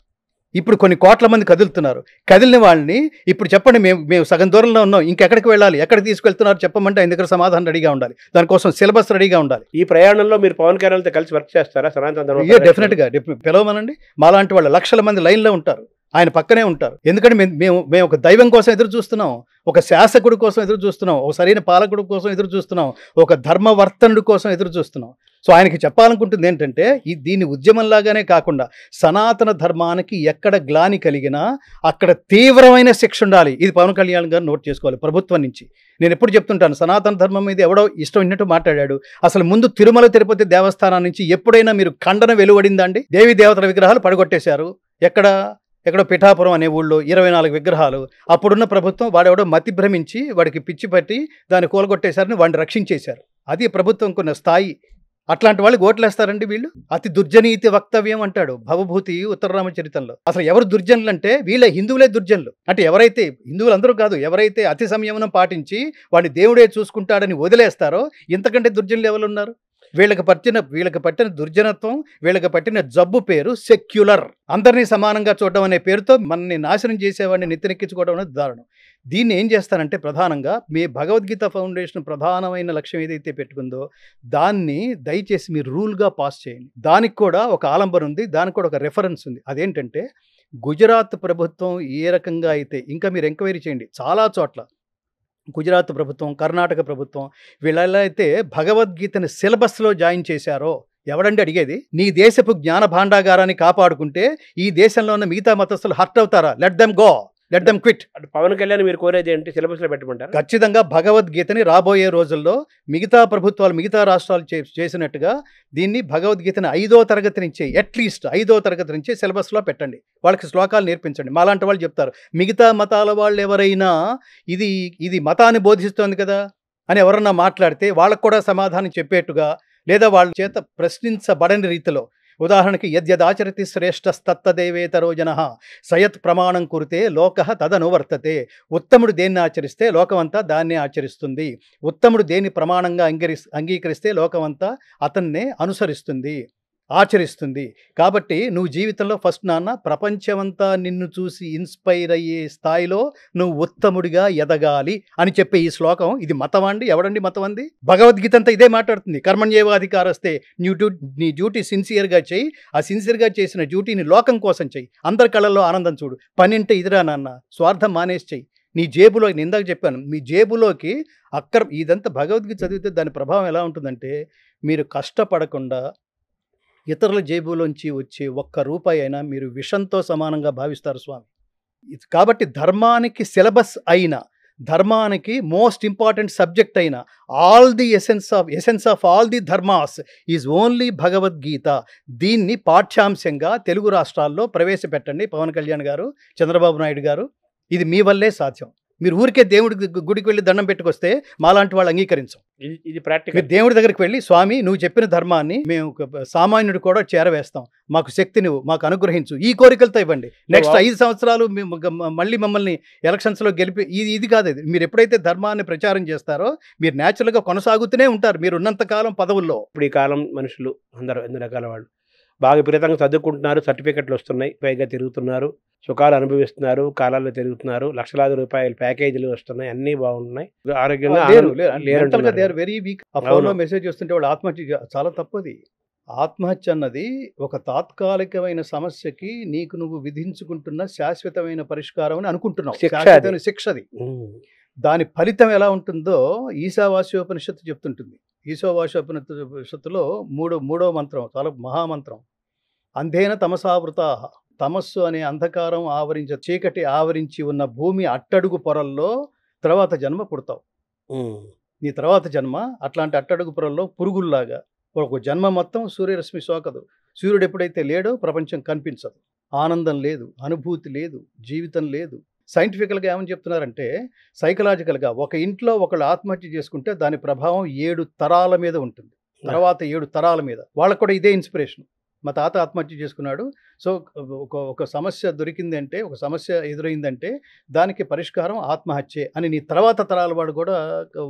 ఇప్పుడు కొన్ని కోట్ల మంది కదులుతున్నారు. కదిలిన వాళ్ళని ఇప్పుడు చెప్పండి, మేము సగం దూరంలో ఉన్నాం, ఇంకెక్కడికి వెళ్ళాలి, ఎక్కడికి తీసుకెళ్తున్నారు చెప్పమంటే ఆయన దగ్గర సమాధానం రెడీగా ఉండాలి, దానికోసం సిలబస్ రెడీగా ఉండాలి. ఈ ప్రయాణంలో మీరు పవన్ కళ్యాణ్తో కలిసి వర్క్ చేస్తారా? సనాతన డెఫినెట్గా పిలవమనండి. మాలాంటి వాళ్ళు లక్షల మంది లైన్లో ఉంటారు, ఆయన పక్కనే ఉంటారు. ఎందుకంటే మేము ఒక దైవం కోసం ఎదురు చూస్తున్నాం, ఒక శాసకుడి కోసం ఎదురు చూస్తున్నాం, ఒక సరైన పాలకుడి కోసం ఎదురు చూస్తున్నాం, ఒక ధర్మవర్తనుడి కోసం ఎదురు చూస్తున్నాం. సో ఆయనకి చెప్పాలనుకుంటుంది ఏంటంటే, దీన్ని ఉద్యమంలాగానే కాకుండా సనాతన ధర్మానికి ఎక్కడ గ్లాని కలిగినా అక్కడ తీవ్రమైన శిక్ష ఉండాలి. ఇది పవన్ కళ్యాణ్ గారు నోట్ చేసుకోవాలి ప్రభుత్వం నుంచి. నేను ఎప్పుడు చెప్తుంటాను, సనాతన ధర్మం మీద ఎవడో ఇష్టం ఉన్నట్టు మాట్లాడాడు. అసలు ముందు తిరుమల తిరుపతి దేవస్థానం నుంచి ఎప్పుడైనా మీరు ఖండన వెలువడిందా అండి? దేవీ దేవతల విగ్రహాలు పడగొట్టేశారు. ఎక్కడో పిఠాపురం అనే ఊళ్ళో 24 విగ్రహాలు. అప్పుడున్న ప్రభుత్వం వాడెవడో మతి భ్రమించి వాడికి పిచ్చి పట్టి దాన్ని కూలగొట్టేశారని వాడిని రక్షించేశారు. అది ప్రభుత్వం కొన్న స్థాయి. అట్లాంటి వాళ్ళు ఓట్లేస్తారండి వీళ్ళు? అతి దుర్జనీతి వక్తవ్యం అంటాడు భవభూతి ఉత్తరరామచరితంలో. అసలు ఎవరు దుర్జనులు అంటే వీళ్ళ హిందువులే దుర్జనులు. అంటే ఎవరైతే, హిందువులందరూ కాదు, ఎవరైతే అతి సంయమనం పాటించి వాడిని దేవుడే చూసుకుంటాడని వదిలేస్తారో ఇంతకంటే దుర్జనులు ఎవరు ఉన్నారు? వీళ్ళకి పట్టిన దుర్జనత్వం, వీళ్ళకి పట్టిన జబ్బు పేరు సెక్యులర్. అందరినీ సమానంగా చూడడం అనే పేరుతో మనల్ని నాశనం చేసేవాడిని నెత్తినెక్కించుకోవడం అనేది దారుణం. దీన్ని ఏం చేస్తారంటే, ప్రధానంగా మీ భగవద్గీత ఫౌండేషన్ ప్రధానమైన లక్ష్యం ఏదైతే పెట్టుకుందో దాన్ని దయచేసి మీరు రూల్గా పాస్ చేయండి. దానికి కూడా ఒక ఆలంబన ఉంది, దానికి కూడా ఒక రెఫరెన్స్ ఉంది. అదేంటంటే, గుజరాత్ ప్రభుత్వం ఏ రకంగా అయితే, ఇంకా మీరు ఎంక్వైరీ చేయండి, చాలా చోట్ల గుజరాత్ ప్రభుత్వం, కర్ణాటక ప్రభుత్వం వీళ్ళెలా అయితే భగవద్గీతని సిలబస్లో జాయిన్ చేశారో, ఎవడండి అడిగేది? నీ దేశపు జ్ఞాన భాండాగారాన్ని కాపాడుకుంటే ఈ దేశంలో ఉన్న మిగతా మతస్థులు హర్ట్ అవుతారా? Let them go, let them quit. అంటే పవన్ కళ్యాణ్ మీరు కోరేది ఏంటి? సిలబస్లో పెట్టమంటారు? ఖచ్చితంగా భగవద్గీతని రాబోయే రోజుల్లో మిగతా ప్రభుత్వాలు, మిగతా రాష్ట్రాలు చేసినట్టుగా దీన్ని భగవద్గీతని 5వ తరగతి నుంచే, అట్లీస్ట్ 5వ తరగతి నుంచే సిలబస్లో పెట్టండి. వాళ్ళకి శ్లోకాలు నేర్పించండి. మాలాంటి వాళ్ళు చెప్తారు, మిగతా మతాల వాళ్ళు ఎవరైనా ఇది మతాన్ని బోధిస్తోంది కదా అని ఎవరన్నా మాట్లాడితే వాళ్ళకు కూడా సమాధానం చెప్పేట్టుగా, లేదా వాళ్ళ చేత ప్రశ్నించబడని రీతిలో, ఉదాహరణకి యద్యదాచరతి శ్రేష్టస్తత్తదేవేతరో జనః సయత్ ప్రమాణం కురితే లోకః తదనువర్తతే. ఉత్తముడు దేన్ని ఆచరిస్తే లోకమంతా దాన్నే ఆచరిస్తుంది. ఉత్తముడు దేన్ని ప్రమాణంగా అంగీకరిస్తే లోకమంతా అతన్నే అనుసరిస్తుంది, ఆచరిస్తుంది. కాబట్టి నువ్వు జీవితంలో ఫస్ట్ నాన్న ప్రపంచమంతా నిన్ను చూసి ఇన్స్పైర్ అయ్యే స్థాయిలో నువ్వు ఉత్తముడిగా ఎదగాలి అని చెప్పే ఈ శ్లోకం, ఇది మతం అండి? ఎవడండి మతం అంది? భగవద్గీత అంతా ఇదే మాట్లాడుతుంది. కర్మణ్యేవాధికారస్తే, నీ డ్యూటీ సిన్సియర్గా చేయి. ఆ సిన్సియర్గా చేసిన డ్యూటీని లోకం కోసం చెయ్యి. అందరి కళ్ళల్లో ఆనందం చూడు. పనింటే ఇదిరా నాన్న, స్వార్థం మానేసి చెయ్యి. నీ జేబులో, నేను ఇందాక చెప్పాను, మీ జేబులోకి ఇదంతా భగవద్గీత చదివితే దాని ప్రభావం ఎలా ఉంటుందంటే, మీరు కష్టపడకుండా ఇతరుల జేబులోంచి వచ్చే ఒక్క రూపాయి అయినా మీరు విషంతో సమానంగా భావిస్తారు స్వామి. కాబట్టి ధర్మానికి సిలబస్ అయిన, ధర్మానికి మోస్ట్ ఇంపార్టెంట్ సబ్జెక్ట్ అయిన all the essence of all the dharmas is only Bhagavad Gita. దీన్ని పాఠ్యాంశంగా తెలుగు రాష్ట్రాల్లో ప్రవేశపెట్టండి పవన్ కళ్యాణ్ గారు, చంద్రబాబు నాయుడు గారు. ఇది మీ వల్లే సాధ్యం. మీరు ఊరికే దేవుడి గుడికి వెళ్ళి దండం పెట్టుకొస్తే మాలాంటి వాళ్ళు అంగీకరించం. ఇది ప్రాక్టికల్. మీరు దేవుడి దగ్గరికి వెళ్ళి, స్వామి నువ్వు చెప్పిన ధర్మాన్ని మేము సామాన్యుడు కూడా చేరవేస్తాం, మాకు శక్తి నువ్వు మాకు అనుగ్రహించు, ఈ కోరికలతో ఇవ్వండి. నెక్స్ట్ 5 సంవత్సరాలు మళ్ళీ మమ్మల్ని ఎలక్షన్స్లో గెలిపి ఇది కాదు. ఇది మీరు ఎప్పుడైతే ధర్మాన్ని ప్రచారం చేస్తారో మీరు న్యాచురల్గా కొనసాగుతూనే ఉంటారు, మీరు ఉన్నంతకాలం పదవుల్లో. ఇప్పుడు ఈ కాలం మనుషులు అందరూ ఎన్ని రకాల వాళ్ళు బాగా విపరీతంగా చదువుకుంటున్నారు, సర్టిఫికెట్లు వస్తున్నాయి, పైగా తిరుగుతున్నారు, సుఖాలు అనుభవిస్తున్నారు, కాలాల్లో తిరుగుతున్నారు, లక్షలాది రూపాయల ప్యాకేజీలు వస్తున్నాయి, అన్నీ బాగున్నాయి, ఆరోగ్యంగా లేరు, వెరీ వీక్. ఆ ఫోన్లో మెసేజ్ వస్తుంటే వాళ్ళు ఆత్మహత్య, చాలా తప్పది. ఆత్మహత్య అన్నది ఒక తాత్కాలికమైన సమస్యకి నీకు నువ్వు విధించుకుంటున్న శాశ్వతమైన పరిష్కారం అని అనుకుంటున్నావు. శిక్ష అది. దాని ఫలితం ఎలా ఉంటుందో ఈశావాస్యోపనిషత్తు చెప్తుంటుంది. ఈశావాస్యోపనిషత్తులో మూడో మంత్రం చాలా మహామంత్రం. అంధేన తమసావృతా, తమస్సు అనే అంధకారం చీకటి ఆవరించి ఉన్న భూమి అట్టడుగు పొరల్లో తర్వాత జన్మ పుడతావు. నీ తర్వాత జన్మ అట్లాంటి అట్టడుగు పొరల్లో పురుగుల్లాగా. ఒక జన్మ మొత్తం సూర్యరశ్మి సోకదు. సూర్యుడు ఎప్పుడైతే లేడో ప్రపంచం కనిపించదు, ఆనందం లేదు, అనుభూతి లేదు, జీవితం లేదు. సైంటిఫికల్గా ఏమని చెప్తున్నారంటే, సైకలాజికల్గా ఒక ఇంట్లో ఒకళ్ళు ఆత్మహత్య చేసుకుంటే దాని ప్రభావం 7 తరాల మీద ఉంటుంది. తర్వాత 7 తరాల మీద వాళ్ళకు కూడా ఇదే ఇన్స్పిరేషన్. మా తాత ఆత్మహత్య చేసుకున్నాడు, సో ఒక సమస్య దొరికిందంటే, ఒక సమస్య ఎదురైందంటే దానికి పరిష్కారం ఆత్మహత్యే అని నీ తర్వాత తరాల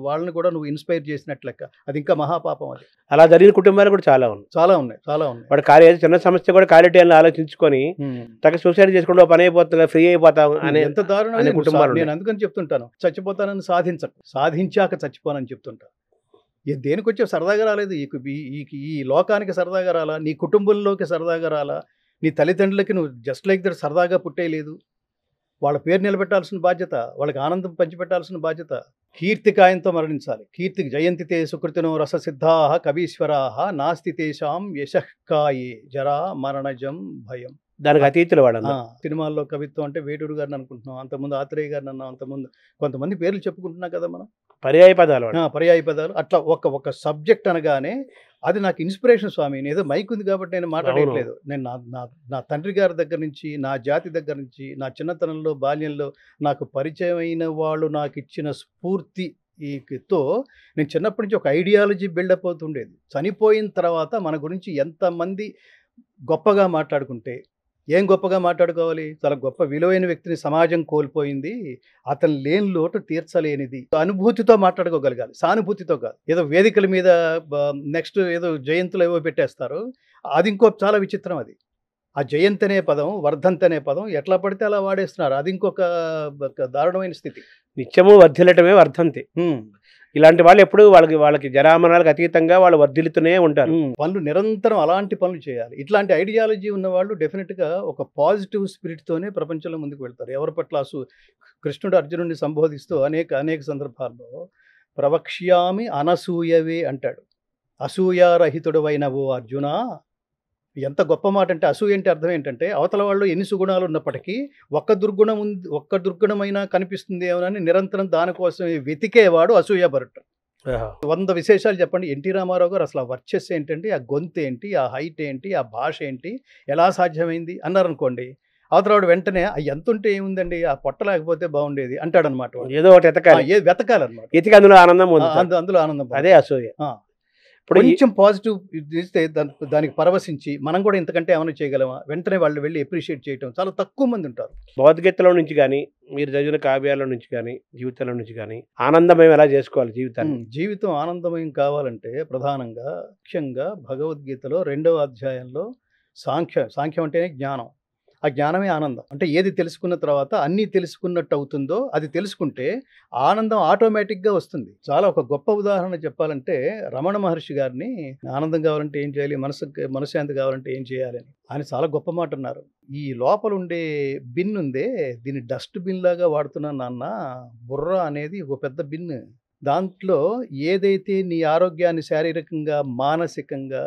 వాళ్ళని కూడా నువ్వు ఇన్స్పైర్ చేసినట్లు లెక్క. అది ఇంకా మహాపాపం. అది అలా జరిగిన కుటుంబాలు కూడా చాలా ఉన్నాయి. వాడు చిన్న సమస్య కూడా క్వాలిటీ అని ఆలోచించుకొని తగ్గ సూసైడ్ చేసుకుంటే పని అయిపోతుంది, ఫ్రీ అయిపోతాం అనే ఎంత దారుణమైన కుటుంబాలు. నేను అందుకని చెప్తుంటాను, చచ్చిపోతానని సాధించాక చచ్చిపోనని చెప్తుంటాను. దేనికి వచ్చే సరదాగా రాలేదు, ఈ లోకానికి సరదాగా రాలా, నీ కుటుంబంలోకి సరదాగా రాలా, నీ తల్లిదండ్రులకి నువ్వు జస్ట్ లైక్ దట్ సరదాగా పుట్టేయలేదు. వాళ్ళ పేరు నిలబెట్టాల్సిన బాధ్యత, వాళ్ళకి ఆనందం పంచిపెట్టాల్సిన బాధ్యత. కీర్తికాయంతో మరణించాలి. కీర్తికి జయంతితే సుకృతినో రససిద్ధాః కవీశ్వరాః నాస్తి తేషాం యశఃకాయే జరా మరణజం భయం. దానికి అతీతులు వాడు. సినిమాల్లో కవిత్వం అంటే వేటూరు గారిని అనుకుంటున్నాం, అంతకుముందు ఆత్రేయ గారిని అన్నాం, అంతకుముందు కొంతమంది పేర్లు చెప్పుకుంటున్నాం కదా మనం, పర్యాయ పదాలు. అట్లా ఒక సబ్జెక్ట్ అనగానే అది నాకు ఇన్స్పిరేషన్ స్వామి. నేను ఏదో మైక్ ఉంది కాబట్టి నేను మాట్లాడట్లేదు. నేను నా తండ్రి గారి దగ్గర నుంచి, నా జాతి దగ్గర నుంచి, నా చిన్నతనంలో బాల్యంలో నాకు పరిచయం అయిన వాళ్ళు నాకు ఇచ్చిన స్ఫూర్తితో నేను చిన్నప్పటి నుంచి ఒక ఐడియాలజీ బిల్డప్ అవుతుండేది. చనిపోయిన తర్వాత మన గురించి ఎంతమంది గొప్పగా మాట్లాడుకుంటే, ఏం గొప్పగా మాట్లాడుకోవాలి, చాలా గొప్ప విలువైన వ్యక్తిని సమాజం కోల్పోయింది, అతను లేని లోటు తీర్చలేనిది, అనుభూతితో మాట్లాడుకోగలగాలి, సానుభూతితో కాదు. ఏదో వేదికల మీద నెక్స్ట్ ఏదో జయంతులు ఏవో పెట్టేస్తారు, అది ఇంకో చాలా విచిత్రం. అది ఆ జయంతి అనే పదం, వర్ధంతి అనే పదం ఎట్లా పడితే అలా వాడేస్తున్నారు. అది ఇంకొక దారుణమైన స్థితి. నిత్యము వర్ధిల్లటమే వర్ధంతి. ఇలాంటి వాళ్ళు ఎప్పుడు వాళ్ళకి జరామరణాలకు అతీతంగా వాళ్ళు వర్ధిల్లుతూనే ఉంటారు. పనులు నిరంతరం అలాంటి పనులు చేయాలి. ఇట్లాంటి ఐడియాలజీ ఉన్న వాళ్ళు డెఫినెట్గా ఒక పాజిటివ్ స్పిరిట్తోనే ప్రపంచంలో ముందుకు వెళ్తారు. ఎవరి పట్ల కృష్ణుడు అర్జునుడిని సంబోధిస్తూ అనేక సందర్భాల్లో ప్రవక్ష్యామి అనసూయవే అంటాడు. అసూయారహితుడవైన ఓ అర్జున, ఎంత గొప్ప మాట అంటే, అసూయ అంటే అర్థం ఏంటంటే అవతల వాళ్ళు ఎన్ని సుగుణాలు ఉన్నప్పటికీ ఒక్క దుర్గుణమైనా కనిపిస్తుంది ఏమోనని నిరంతరం దానికోసం వెతికేవాడు అసూయాపరుడు. 100 విశేషాలు చెప్పండి. ఎన్టీ రామారావు గారు అసలు ఆ వర్చస్సు ఏంటండి, ఆ గొంతు ఏంటి, ఆ హైట్ ఏంటి, ఆ భాష ఏంటి, ఎలా సాధ్యమైంది అన్నారనుకోండి, అవతలవాడు వెంటనే ఎంత ఉంటే ఏముందండి, ఆ పొట్ట లేకపోతే బాగుండేది అంటాడనమాట. ఏదో ఒకటి వెతకాలన్నమాట. ఎతికి అందులో ఆనందం అందులో ఆనందం, అదే అసూయ. ఇప్పుడు కొంచెం పాజిటివ్ ఇస్తే దానికి పరవశించి మనం కూడా ఇంతకంటే ఏమైనా చేయగలమా, వెంటనే వాళ్ళు వెళ్ళి అప్రిషియేట్ చేయటం చాలా తక్కువ మంది ఉంటారు. భగవద్గీతలో నుంచి కానీ, మీరు చదివిన కావ్యాల నుంచి కానీ, జీవితంలో నుంచి కానీ ఆనందమయం ఎలా చేసుకోవాలి జీవితాన్ని? జీవితం ఆనందమయం కావాలంటే ప్రధానంగా ముఖ్యంగా భగవద్గీతలో 2వ అధ్యాయంలో సాంఖ్యం అంటేనే జ్ఞానం. ఆ జ్ఞానమే ఆనందం. అంటే ఏది తెలుసుకున్న తర్వాత అన్నీ తెలుసుకున్నట్టు అవుతుందో అది తెలుసుకుంటే ఆనందం ఆటోమేటిక్గా వస్తుంది. చాలా ఒక గొప్ప ఉదాహరణ చెప్పాలంటే, రమణ మహర్షి గారిని ఆనందం కావాలంటే ఏం చేయాలి, మనశ్శాంతి కావాలంటే ఏం చేయాలి అని ఆయన చాలా గొప్ప మాట అన్నారు. ఈ లోపల ఉండే బిన్ ఉందే, దీన్ని డస్ట్ బిన్ లాగా వాడుతున్నాను నాన్న. బుర్ర అనేది ఒక పెద్ద బిన్. దాంట్లో ఏదైతే నీ ఆరోగ్యాన్ని శారీరకంగా మానసికంగా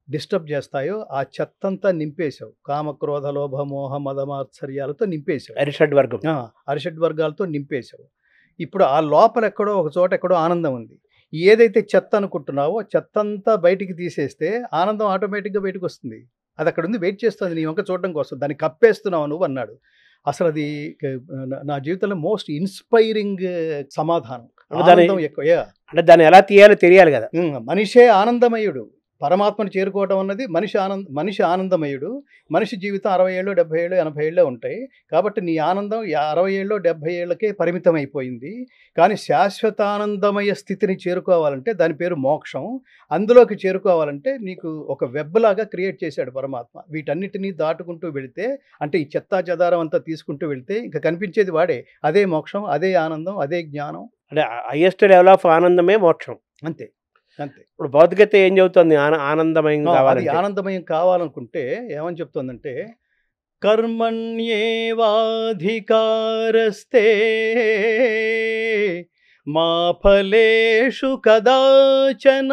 డిస్టర్బ్ చేస్తాయో ఆ చెత్తంతా నింపేశావు. కామక్రోధ లోభ మోహ మదమాత్సర్యాలతో నింపేశావు. అరిషడ్ వర్గాలతో నింపేశావు. ఇప్పుడు ఆ లోపల ఎక్కడో ఒక చోట ఎక్కడో ఆనందం ఉంది. ఏదైతే చెత్త అనుకుంటున్నావో చెత్తంతా బయటికి తీసేస్తే ఆనందం ఆటోమేటిక్గా బయటకు వస్తుంది. అది అక్కడ ఉంది, వెయిట్ చేస్తుంది నీ వంక చూడడం కోసం. దాన్ని కప్పేస్తున్నావు నువ్వు అన్నాడు. అసలు అది నా జీవితంలో మోస్ట్ ఇన్స్పైరింగ్ సమాధానం. అంటే దాన్ని ఎలా తీయాలో తెలియాలి కదా. మనిషే ఆనందమయుడు. పరమాత్మను చేరుకోవడం అన్నది మనిషి ఆనందమయుడు. మనిషి జీవితం 60 ఏళ్ళు 70 ఏళ్ళు 80 ఏళ్ళే ఉంటాయి. కాబట్టి నీ ఆనందం 60 ఏళ్ళు 70 ఏళ్ళకే పరిమితం అయిపోయింది. కానీ శాశ్వతానందమయ స్థితిని చేరుకోవాలంటే దాని పేరు మోక్షం. అందులోకి చేరుకోవాలంటే నీకు ఒక వెబ్ లాగా క్రియేట్ చేశాడు పరమాత్మ. వీటన్నిటినీ దాటుకుంటూ వెళితే, అంటే ఈ చెత్తా చెదారం అంతా తీసుకుంటూ వెళితే ఇంకా కనిపించేది వాడే. అదే మోక్షం, అదే ఆనందం, అదే జ్ఞానం. అంటే హైయెస్ట్ లెవెల్ ఆఫ్ ఆనందమే మోక్షం. అంతే. ఇప్పుడు భౌతికత ఏం చెబుతుంది? ఆనందమయం కావాలి. ఆనందమయం కావాలనుకుంటే ఏమని చెప్తుందంటే, కర్మణ్యేవాధికారస్తే మా ఫలేషు కదాచన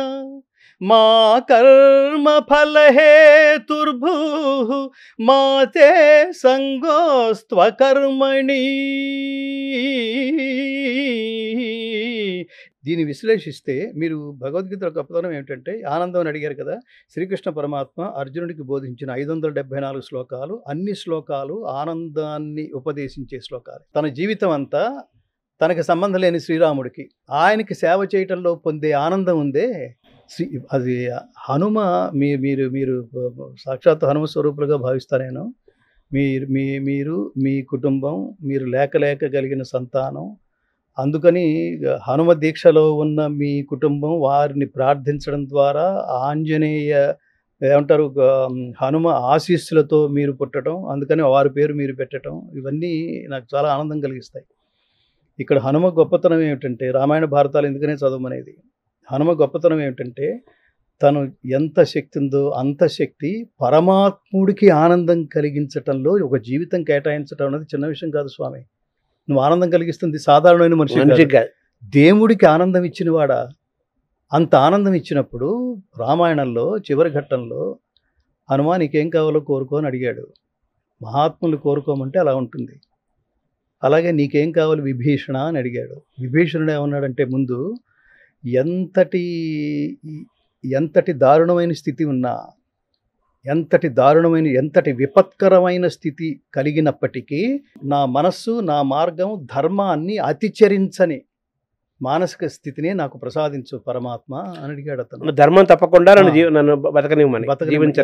మా కర్మ ఫలహేతుర్భూః మా తే సంగోస్త్వకర్మణి. దీన్ని విశ్లేషిస్తే మీరు భగవద్గీత గొప్పతనం ఏమిటంటే, ఆనందం అని అడిగారు కదా, శ్రీకృష్ణ పరమాత్మ అర్జునుడికి బోధించిన 574 శ్లోకాలు, అన్ని శ్లోకాలు ఆనందాన్ని ఉపదేశించే శ్లోకాలు. తన జీవితం అంతా తనకి సంబంధం లేని శ్రీరాముడికి, ఆయనకి సేవ చేయటంలో పొందే ఆనందం ఉందే, అది హనుమ. మీరు సాక్షాత్ హనుమ స్వరూపులుగా భావిస్తా నేను. మీరు మీ కుటుంబం, మీరు లేక కలిగిన సంతానం, అందుకని హనుమ దీక్షలో ఉన్న మీ కుటుంబం వారిని ప్రార్థించడం ద్వారా ఆంజనేయ ఏమంటారు హనుమ ఆశీస్సులతో మీరు పుట్టడం, అందుకని వారి పేరు మీరు పెట్టడం, ఇవన్నీ నాకు చాలా ఆనందం కలిగిస్తాయి. ఇక్కడ హనుమ గొప్పతనం ఏమిటంటే, రామాయణ భారతాలు ఎందుకనే చదవమనేది, హనుమ గొప్పతనం ఏమిటంటే, తను ఎంత శక్తి ఉందో అంత శక్తి పరమాత్ముడికి ఆనందం కలిగించటంలో ఒక జీవితం కేటాయించడం అనేది చిన్న విషయం కాదు స్వామి. నువ్వు ఆనందం కలిగిస్తుంది సాధారణమైన మనిషి కాదు, దేవుడికి ఆనందం ఇచ్చినవాడా. అంత ఆనందం ఇచ్చినప్పుడు రామాయణంలో చివరి ఘట్టంలో హనుమా నీకేం కావాలో కోరుకో అని అడిగాడు. మహాత్ములు కోరుకోమంటే అలా ఉంటుంది. అలాగే నీకేం కావాలి విభీషణ అని అడిగాడు. విభీషణుడు ఏమన్నాడంటే, ముందు ఎంతటి దారుణమైన స్థితి ఉన్నా, ఎంతటి విపత్కరమైన స్థితి కలిగినప్పటికీ నా మనస్సు నా మార్గం ధర్మాన్ని అతిచరించని మానసిక స్థితిని నాకు ప్రసాదించు పరమాత్మ అని అడిగాడు అతను. ధర్మం తప్పకుండా నన్ను బతకనివ్వమని.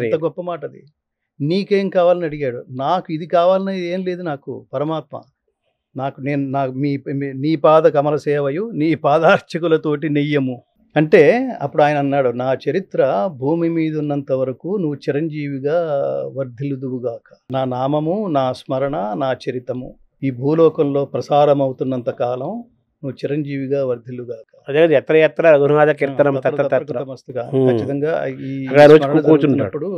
ఎంత గొప్ప మాట అది. నీకేం కావాలని అడిగాడు. నాకు ఇది కావాలని ఏం లేదు నాకు పరమాత్మ, నాకు నీ పాద కమల సేవయు నీ పాదార్చకులతోటి నెయ్యము అంటే, అప్పుడు ఆయన అన్నాడు, నా చరిత్ర భూమి మీద ఉన్నంత వరకు నువ్వు చిరంజీవిగా వర్ధిల్లుదువుగాక. నా నామము, నా స్మరణ, నా చరితము ఈ భూలోకంలో ప్రసారం అవుతున్నంత కాలం నువ్వు చిరంజీవిగా వర్ధిల్లుగాక. అదే ఎత్ర ఎత్ర రఘునాథ కీర్తనం తత్ర తత్ర. కృతమస్తుగా. ఉమ్. ఖచ్చితంగా ఈ అక్కడ రోజు స్మరణ కూర్చుంటాడు. జరుగుతున్నప్పుడు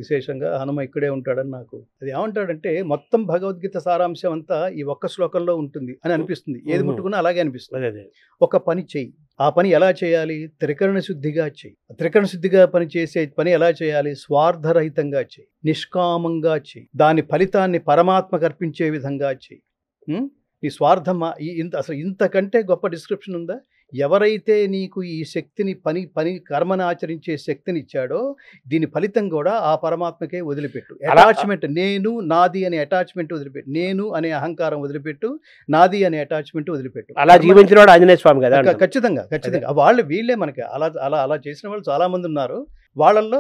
విశేషంగా హనుమ ఇక్కడే ఉంటాడని నాకు అది ఏమంటాడంటే మొత్తం భగవద్గీత సారాంశం అంతా ఈ ఒక్క శ్లోకంలో ఉంటుంది అని అనిపిస్తుంది. ఏది ఉమ్. ముట్టుకున్నా అలాగే అనిపిస్తుంది. అదే అదే. ఒక పని చెయ్యి, ఆ పని ఎలా చేయాలి? త్రికరణ శుద్ధిగా చెయ్యి. త్రికరణ శుద్ధిగా పని చేసే పని ఎలా చేయాలి? స్వార్థరహితంగా చెయ్యి, నిష్కామంగా చెయ్యి, దాని ఫలితాన్ని పరమాత్మకు అర్పించే విధంగా చెయ్యి. ఈ స్వార్థమా అసలు ఇంతకంటే గొప్ప డిస్క్రిప్షన్ ఉందా? ఎవరైతే నీకు ఈ శక్తిని పని కర్మను ఆచరించే శక్తిని ఇచ్చాడో దీని ఫలితం కూడా ఆ పరమాత్మకే వదిలిపెట్టు. అటాచ్మెంట్, నేను నాది అనే అటాచ్మెంట్ వదిలిపెట్టు, నేను అనే అహంకారం వదిలిపెట్టు, నాది అనే అటాచ్మెంట్ వదిలిపెట్టు. అలా జీవించిన వాడు ఆంజనేయ స్వామి కదా. ఖచ్చితంగా వీళ్ళే మనకి అలా చేసిన వాళ్ళు చాలా మంది ఉన్నారు. వాళ్ళల్లో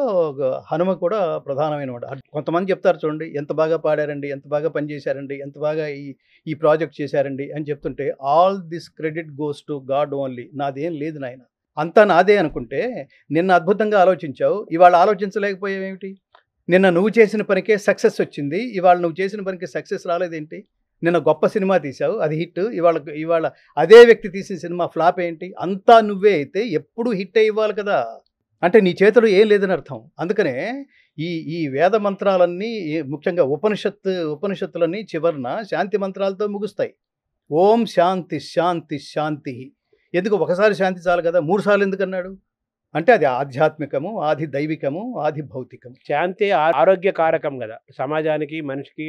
హనుమ కూడా ప్రధానమైన వాడు. కొంతమంది చెప్తారు చూడండి, ఎంత బాగా పాడారండి, ఎంత బాగా పనిచేశారండి, ఎంత బాగా ఈ ప్రాజెక్ట్ చేశారండి అని చెప్తుంటే all this credit goes to God only. నాదేం లేదు నాయన, అంతా నాదే అనుకుంటే నిన్న అద్భుతంగా ఆలోచించావు, ఇవాళ ఆలోచించలేకపోయావేమిటి? నిన్న నువ్వు చేసిన పనికే సక్సెస్ వచ్చింది, ఇవాళ నువ్వు చేసిన పనికి సక్సెస్ రాలేదేంటి? నిన్న గొప్ప సినిమా తీసావు, అది హిట్, ఇవాళ అదే వ్యక్తి తీసిన సినిమా ఫ్లాప్ ఏంటి? అంతా నువ్వే అయితే ఎప్పుడు హిట్ ఇవ్వాలి కదా. అంటే నీ చేతిలో ఏం లేదని అర్థం. అందుకనే ఈ వేద మంత్రాలన్నీ ముఖ్యంగా ఉపనిషత్తులన్నీ చివరన శాంతి మంత్రాలతో ముగుస్తాయి. ఓం శాంతి శాంతి శాంతి. ఎందుకు ఒకసారి శాంతి చాలు కదా, 3 సార్లు ఎందుకు అన్నాడు? అంటే అది ఆధ్యాత్మికము, ఆది దైవికము, ఆది భౌతికము. శాంతి ఆరోగ్యకారకం కదా సమాజానికి, మనిషికి,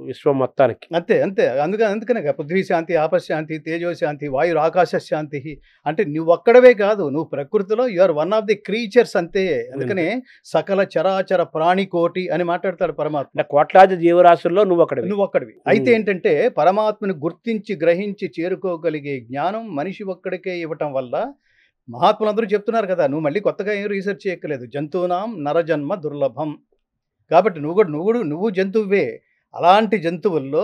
విశ్వం మొత్తానికి. అంతే అందుకనే పృథ్వీ శాంతి, ఆపశాంతి, తేజోశాంతి, వాయు ఆకాశ శాంతి. అంటే నువ్వు ఒక్కడవే కాదు, నువ్వు ప్రకృతిలో you are one of the creatures అంతే. అందుకనే సకల చరాచర ప్రాణికోటి అని మాట్లాడతాడు పరమాత్మ. కోట్లాది జీవరాశుల్లో నువ్వు ఒక్కడివి. అయితే ఏంటంటే పరమాత్మను గుర్తించి గ్రహించి చేరుకోగలిగే జ్ఞానం మనిషి ఒక్కడికే ఇవ్వటం వల్ల మహాత్ములందరూ చెప్తున్నారు కదా, నువ్వు మళ్ళీ కొత్తగా ఏం రీసెర్చ్ చేయక్కర్లేదు. జంతువునాం నరజన్మ దుర్లభం. కాబట్టి నువ్వు జంతువువే. అలాంటి జంతువుల్లో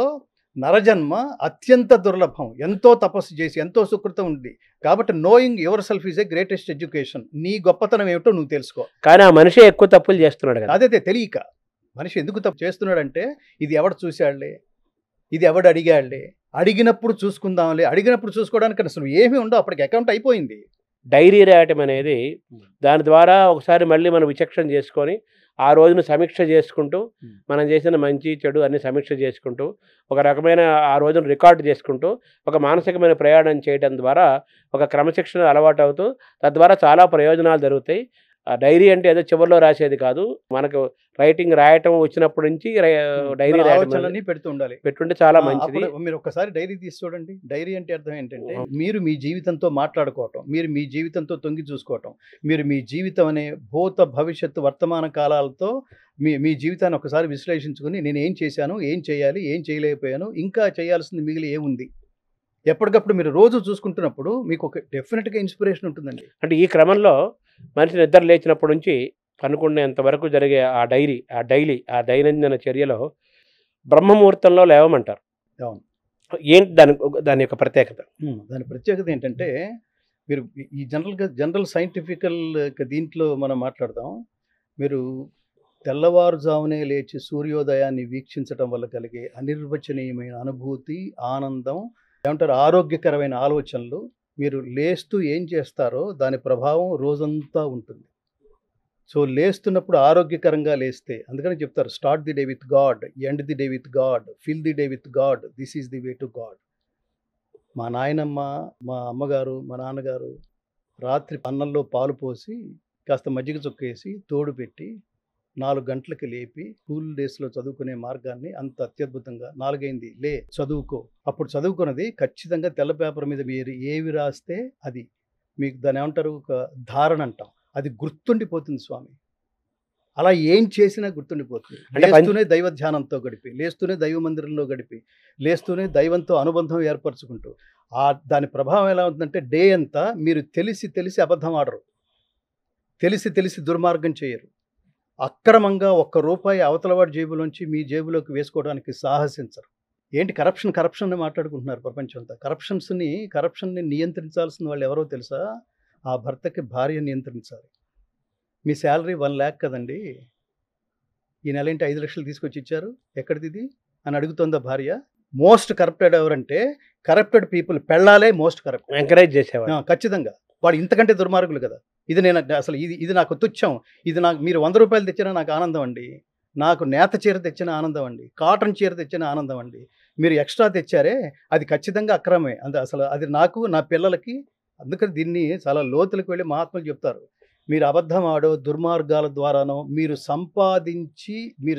నరజన్మ అత్యంత దుర్లభం. ఎంతో తపస్సు చేసి, ఎంతో సుకృతం ఉంది. కాబట్టి knowing your self is a greatest education. నీ గొప్పతనం ఏమిటో నువ్వు తెలుసుకో. కానీ ఆ మనిషి ఎక్కువ తప్పులు చేస్తున్నాడు కదా. అదే తెలియక మనిషి ఎందుకు తప్పు చేస్తున్నాడంటే, ఇది ఎవడు చూశాడులే, ఇది ఎవడు అడిగాడులే, అడిగినప్పుడు చూసుకుందాంలే, అడిగినప్పుడు చూసుకోవడానికి అసలు ఏమీ ఉండవు, అప్పటికి అకౌంట్ అయిపోయింది. డైరీ రాయటం అనేది, దాని ద్వారా ఒకసారి మళ్ళీ మనం విచక్షణ చేసుకొని ఆ రోజును సమీక్ష చేసుకుంటూ, మనం చేసిన మంచి చెడు అన్ని సమీక్ష చేసుకుంటూ, ఒక రకమైన ఆ రోజును రికార్డు చేసుకుంటూ, ఒక మానసికమైన ప్రయాణం చేయడం ద్వారా ఒక క్రమశిక్షణ అలవాటు అవుతూ, తద్వారా చాలా ప్రయోజనాలు జరుగుతాయి. ఆ డైరీ అంటే ఏదో చివరిలో రాసేది కాదు, మనకు రాయటం వచ్చినప్పటి నుంచి డైరీ ఆలోచనలన్నీ పెట్టుంటే చాలా మంచిది. మీరు ఒకసారి డైరీ తీసి చూడండి. డైరీ అంటే అర్థం ఏంటంటే, మీరు మీ జీవితంతో మాట్లాడుకోవటం, మీరు మీ జీవితంతో తొంగి చూసుకోవటం, మీరు మీ జీవితం అనే భూత భవిష్యత్తు వర్తమాన కాలాలతో మీ జీవితాన్ని ఒకసారి విశ్లేషించుకుని, నేను ఏం చేశాను, ఏం చేయాలి, ఏం చేయలేకపోయాను, ఇంకా చేయాల్సింది మిగిలి ఏముంది, ఎప్పటికప్పుడు మీరు రోజు చూసుకుంటున్నప్పుడు మీకు ఒక డెఫినెట్గా ఇన్స్పిరేషన్ ఉంటుందండి. అంటే ఈ క్రమంలో మనిషి నిద్ర లేచినప్పటి నుంచి అనుకునేంత వరకు జరిగే ఆ దైనందిన చర్యలో బ్రహ్మముహూర్తంలో లేవమంటారు. అవును. ఏంటి దాని యొక్క ప్రత్యేకత? దాని ప్రత్యేకత ఏంటంటే, మీరు ఈ జనరల్ సైంటిఫికల్ దీంట్లో మనం మాట్లాడదాం. మీరు తెల్లవారుజామునే లేచి సూర్యోదయాన్ని వీక్షించడం వల్ల కలిగే అనిర్వచనీయమైన అనుభూతి, ఆనందం, ఏమంటారు ఆరోగ్యకరమైన ఆలోచనలు, మీరు లేస్తూ ఏం చేస్తారో దాని ప్రభావం రోజంతా ఉంటుంది. సో లేస్తున్నప్పుడు ఆరోగ్యకరంగా లేస్తే, అందుకని చెప్తారు start the day with God, end the day with God, fill the day with God, this is the way to God. మా నాయనమ్మ, మా అమ్మగారు, మా నాన్నగారు రాత్రి అన్నంలో పాలు పోసి కాస్త మజ్జిగ చుక్కేసి తోడు పెట్టి 4 గంటలకి లేపి స్కూల్ డేస్లో చదువుకునే మార్గాన్ని అంత అత్యద్భుతంగా 4 అయింది లే చదువుకో. అప్పుడు చదువుకున్నది ఖచ్చితంగా తెల్ల పేపర్ మీద మీరు ఏవి రాస్తే అది మీకు దాని ఏమంటారు ఒక ధారణ అంటాం, అది గుర్తుండిపోతుంది స్వామి. అలా ఏం చేసినా గుర్తుండిపోతుంది. లేస్తూనే దైవ ధ్యానంతో గడిపి, లేస్తూనే దైవ మందిరంలో గడిపి, లేస్తూనే దైవంతో అనుబంధం ఏర్పరచుకుంటూ, దాని ప్రభావం ఎలా ఉంటుందంటే డే అంతా మీరు తెలిసి అబద్ధం ఆడరు, తెలిసి దుర్మార్గం చేయరు, అక్రమంగా ₹1 అవతలవాడి జేబులోంచి మీ జేబులోకి వేసుకోవడానికి సాహసించరు. ఏంటి కరప్షన్ మాట్లాడుకుంటున్నారు ప్రపంచం అంతా. కరప్షన్ని నియంత్రించాల్సిన వాళ్ళు ఎవరో తెలుసా? ఆ భర్తకి భార్య నియంత్రించాలి. మీ శాలరీ 1 lakh కదండి, ఈ నెల ఏంటి 5 లక్షలు తీసుకొచ్చి ఇచ్చారు, ఎక్కడిది అని అడుగుతుందా భార్య? మోస్ట్ కరప్టెడ్ ఎవరంటే కరప్టెడ్ పీపుల్ పెళ్ళాలే మోస్ట్ కరప్ట్. ఎంకరేజ్ చేసేవారు. ఖచ్చితంగా వాడు ఇంతకంటే దుర్మార్గులు కదా. ఇది నేను అసలు ఇది నాకు తుచ్చం. ఇది నాకు మీరు 100 రూపాయలు తెచ్చినా నాకు ఆనందం అండి. నాకు నేత చీర తెచ్చిన ఆనందం అండి, కాటన్ చీర తెచ్చిన ఆనందం అండి. మీరు ఎక్స్ట్రా తెచ్చారే అది ఖచ్చితంగా అక్రమే. అసలు అది నాకు నా పిల్లలకి. అందుకని దీన్ని చాలా లోతులకు వెళ్ళి మహాత్ములు చెప్తారు. మీరు అబద్ధం ఆడో దుర్మార్గాల ద్వారానో మీరు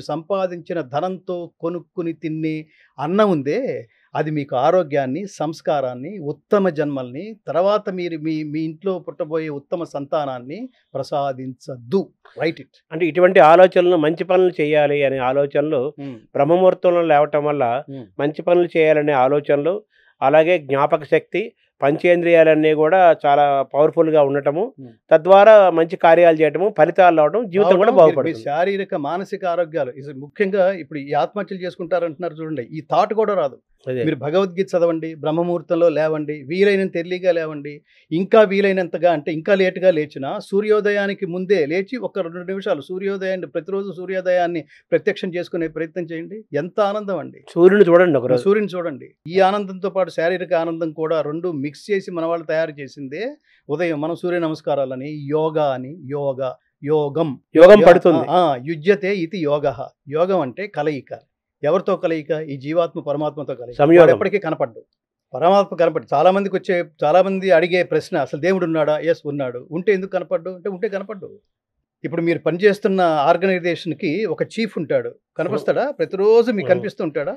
సంపాదించిన ధనంతో కొనుక్కుని తినే అన్నం ఉందే, అది మీకు ఆరోగ్యాన్ని, సంస్కారాన్ని, ఉత్తమ జన్మల్ని, తర్వాత మీరు మీ ఇంట్లో పుట్టబోయే ఉత్తమ సంతానాన్ని ప్రసాదించద్దు. Right it. అంటే ఇటువంటి ఆలోచనలు, మంచి పనులు చేయాలి అనే ఆలోచనలు బ్రహ్మముహూర్తంలో లేవటం వల్ల మంచి పనులు చేయాలనే ఆలోచనలు, అలాగే జ్ఞాపక శక్తి, పంచేంద్రియాలన్నీ కూడా చాలా పవర్ఫుల్గా ఉండటము, తద్వారా మంచి కార్యాలు చేయటము, ఫలితాలు రావడం, జీవితం కూడా బాగుపడుతుంది. శారీరక మానసిక ఆరోగ్యాలు ముఖ్యంగా ఇప్పుడు ఈ ఆత్మహత్యలు చేసుకుంటారంటున్నారు చూడండి, ఈ థాట్ కూడా రాదు. మీరు భగవద్గీత చదవండి, బ్రహ్మముహూర్తంలో లేవండి, వీలైనంత ఎర్లీగా లేవండి. ఇంకా వీలైనంతగా అంటే ఇంకా లేటుగా లేచినా సూర్యోదయానికి ముందే లేచి ఒక 2 నిమిషాలు సూర్యోదయాన్ని, ప్రతిరోజు సూర్యోదయాన్ని ప్రత్యక్షం చేసుకునే ప్రయత్నం చేయండి. ఎంత ఆనందం అండి. సూర్యుని చూడండి, ఒకరోజు సూర్యుని చూడండి. ఈ ఆనందంతో పాటు శారీరక ఆనందం కూడా 2 మిక్స్ చేసి మన వాళ్ళు తయారు చేసిందే ఉదయం మనం సూర్య నమస్కారాలని, యోగా అని, యోగం పడుతుంది. యుజ్యతే ఇది యోగ. యోగం అంటే కలయిక. ఎవరితో కలయిక? ఈ జీవాత్మ పరమాత్మతో కలయిక. ఎప్పటికీ కనపడ్డు పరమాత్మ కనపడ్డు. చాలా మంది అడిగే ప్రశ్న, అసలు దేవుడు ఉన్నాడా? ఎస్ ఉన్నాడు. ఉంటే ఎందుకు కనపడ్డు అంటే ఉంటే కనపడ్డు. ఇప్పుడు మీరు పనిచేస్తున్న ఆర్గనైజేషన్కి ఒక చీఫ్ ఉంటాడు, కనిపిస్తాడా? ప్రతిరోజు మీకు కనిపిస్తూ ఉంటాడా?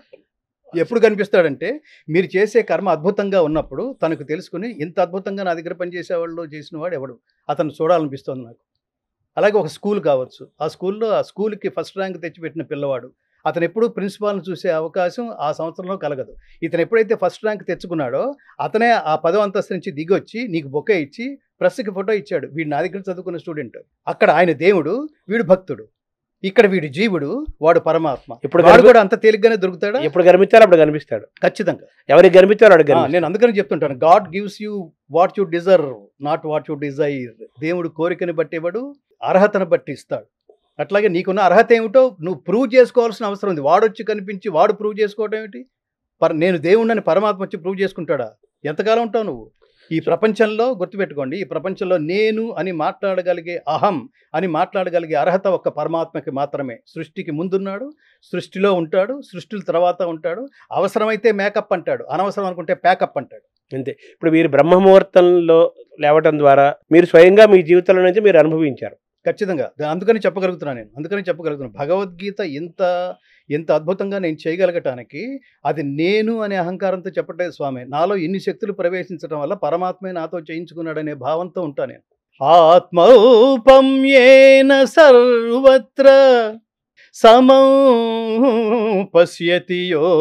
ఎప్పుడు కనిపిస్తాడంటే మీరు చేసే కర్మ అద్భుతంగా ఉన్నప్పుడు తనకు తెలుసుకుని, ఇంత అద్భుతంగా నా దగ్గర పనిచేసేవాళ్ళు చేసిన వాడు ఎవడు, అతను చూడాలనిపిస్తుంది నాకు. అలాగే ఒక స్కూల్ కావచ్చు, ఆ స్కూల్కి ఫస్ట్ ర్యాంక్ తెచ్చిపెట్టిన పిల్లవాడు, అతను ఎప్పుడు ప్రిన్సిపాల్ని చూసే అవకాశం ఆ సంవత్సరంలో కలగదు. ఇతను ఎప్పుడైతే ఫస్ట్ ర్యాంక్ తెచ్చుకున్నాడో అతనే ఆ 10వ అంతస్తు నుంచి దిగొచ్చి నీకు బొకే ఇచ్చి ప్రెస్కి ఫోటో ఇచ్చాడు. వీడు నా దగ్గర చదువుకున్న స్టూడెంట్. అక్కడ ఆయన దేవుడు, వీడు భక్తుడు. ఇక్కడ వీడు జీవుడు, వాడు పరమాత్మ. ఇప్పుడు వాడు కూడా అంత తేలిగ్గానే దొరుకుతాడా? ఎప్పుడు కనిపించాలో అప్పుడు కనిపిస్తాడు. ఖచ్చితంగా ఎవరికి కనిపించాలో అడిగి. నేను అందుకని చెప్తుంటాను, God gives you what you deserve, not what you Dzire. దేవుడు కోరికని బట్టి ఇవ్వడు, అర్హతను బట్టి ఇస్తాడు. అట్లాగే నీకున్న అర్హత ఏమిటో నువ్వు ప్రూవ్ చేసుకోవాల్సిన అవసరం ఉంది. వాడొచ్చి కనిపించి వాడు ప్రూవ్ చేసుకోవడం ఏమిటి? నేను దేవుణ్ణని పరమాత్మ వచ్చి ప్రూవ్ చేసుకుంటాడా? ఎంతకాలం ఉంటావు నువ్వు ఈ ప్రపంచంలో? గుర్తుపెట్టుకోండి, ఈ ప్రపంచంలో నేను అని మాట్లాడగలిగే, అహం అని మాట్లాడగలిగే అర్హత ఒక్క పరమాత్మకి మాత్రమే. సృష్టికి ముందున్నాడు, సృష్టిలో ఉంటాడు, సృష్టిల తర్వాత ఉంటాడు. అవసరమైతే మేకప్ అంటాడు, అనవసరం అనుకుంటే ప్యాకప్ అంటాడు. అంతే. ఇప్పుడు మీరు బ్రహ్మముహూర్తంలో లేవటం ద్వారా మీరు స్వయంగా మీ జీవితంలో నుంచి మీరు అనుభవించారు. ఖచ్చితంగా. అందుకని చెప్పగలుగుతున్నాను. భగవద్గీత ఎంత అద్భుతంగా నేను చేయగలగటానికి అది నేను అనే అహంకారంతో చెప్పట్లేదు స్వామి. నాలో ఇన్ని శక్తులు ప్రవేశించడం వల్ల పరమాత్మే నాతో చేయించుకున్నాడనే భావంతో ఉంటా నేను. ఆత్మౌపమ్యేన సర్వత్ర సమం పశ్యతి యోర్జున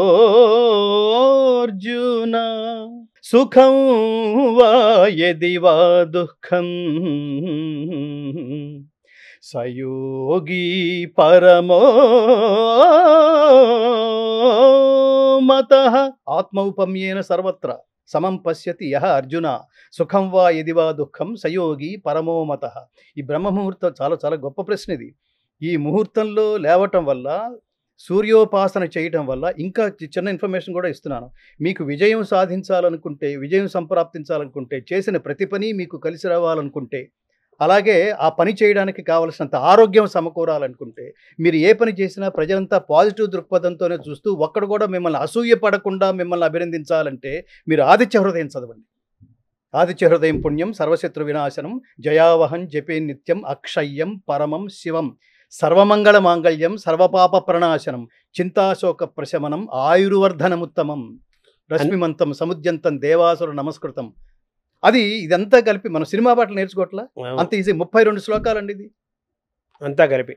సుఖం వా యది వా దుఃఖం సయోగి పరమో మతః. ఆత్మౌపమ్యేన సర్వత్ర సమం పశ్యతి యః అర్జున సుఖం వా యది వా దుఃఖం సయోగి పరమో మతః. ఈ బ్రహ్మముహూర్తం చాలా చాలా గొప్ప ప్రశ్న ఇది. ఈ ముహూర్తంలో లేవటం వల్ల, సూర్యోపాసన చేయటం వల్ల, ఇంకా చిన్న ఇన్ఫర్మేషన్ కూడా ఇస్తున్నాను. మీకు విజయం సాధించాలనుకుంటే, విజయం సంప్రాప్తించాలనుకుంటే, చేసిన ప్రతి పని మీకు కలిసి రావాలనుకుంటే, అలాగే ఆ పని చేయడానికి కావలసినంత ఆరోగ్యం సమకూరాలనుకుంటే, మీరు ఏ పని చేసినా ప్రజలంతా పాజిటివ్ దృక్పథంతోనే చూస్తూ ఒక్కడు కూడా మిమ్మల్ని అసూయ పడకుండా మిమ్మల్ని అభినందించాలంటే మీరు ఆదిత్య హృదయం చదవండి. ఆదిత్య హృదయం పుణ్యం సర్వశత్రు వినాశనం జయావహం జపే నిత్యం అక్షయ్యం పరమం శివం సర్వమంగళ మాంగళ్యం సర్వపాప ప్రణాశనం చింతాశోక ప్రశమనం ఆయుర్వర్ధనముత్తమం రశ్మిమంతం సముద్యంతం దేవాసుర నమస్కృతం. అది ఇదంతా కలిపి మనం సినిమా పాటలు నేర్చుకోవట్లా, అంత ఈజీ. 32 శ్లోకాలండి ఇది అంతా కలిపి.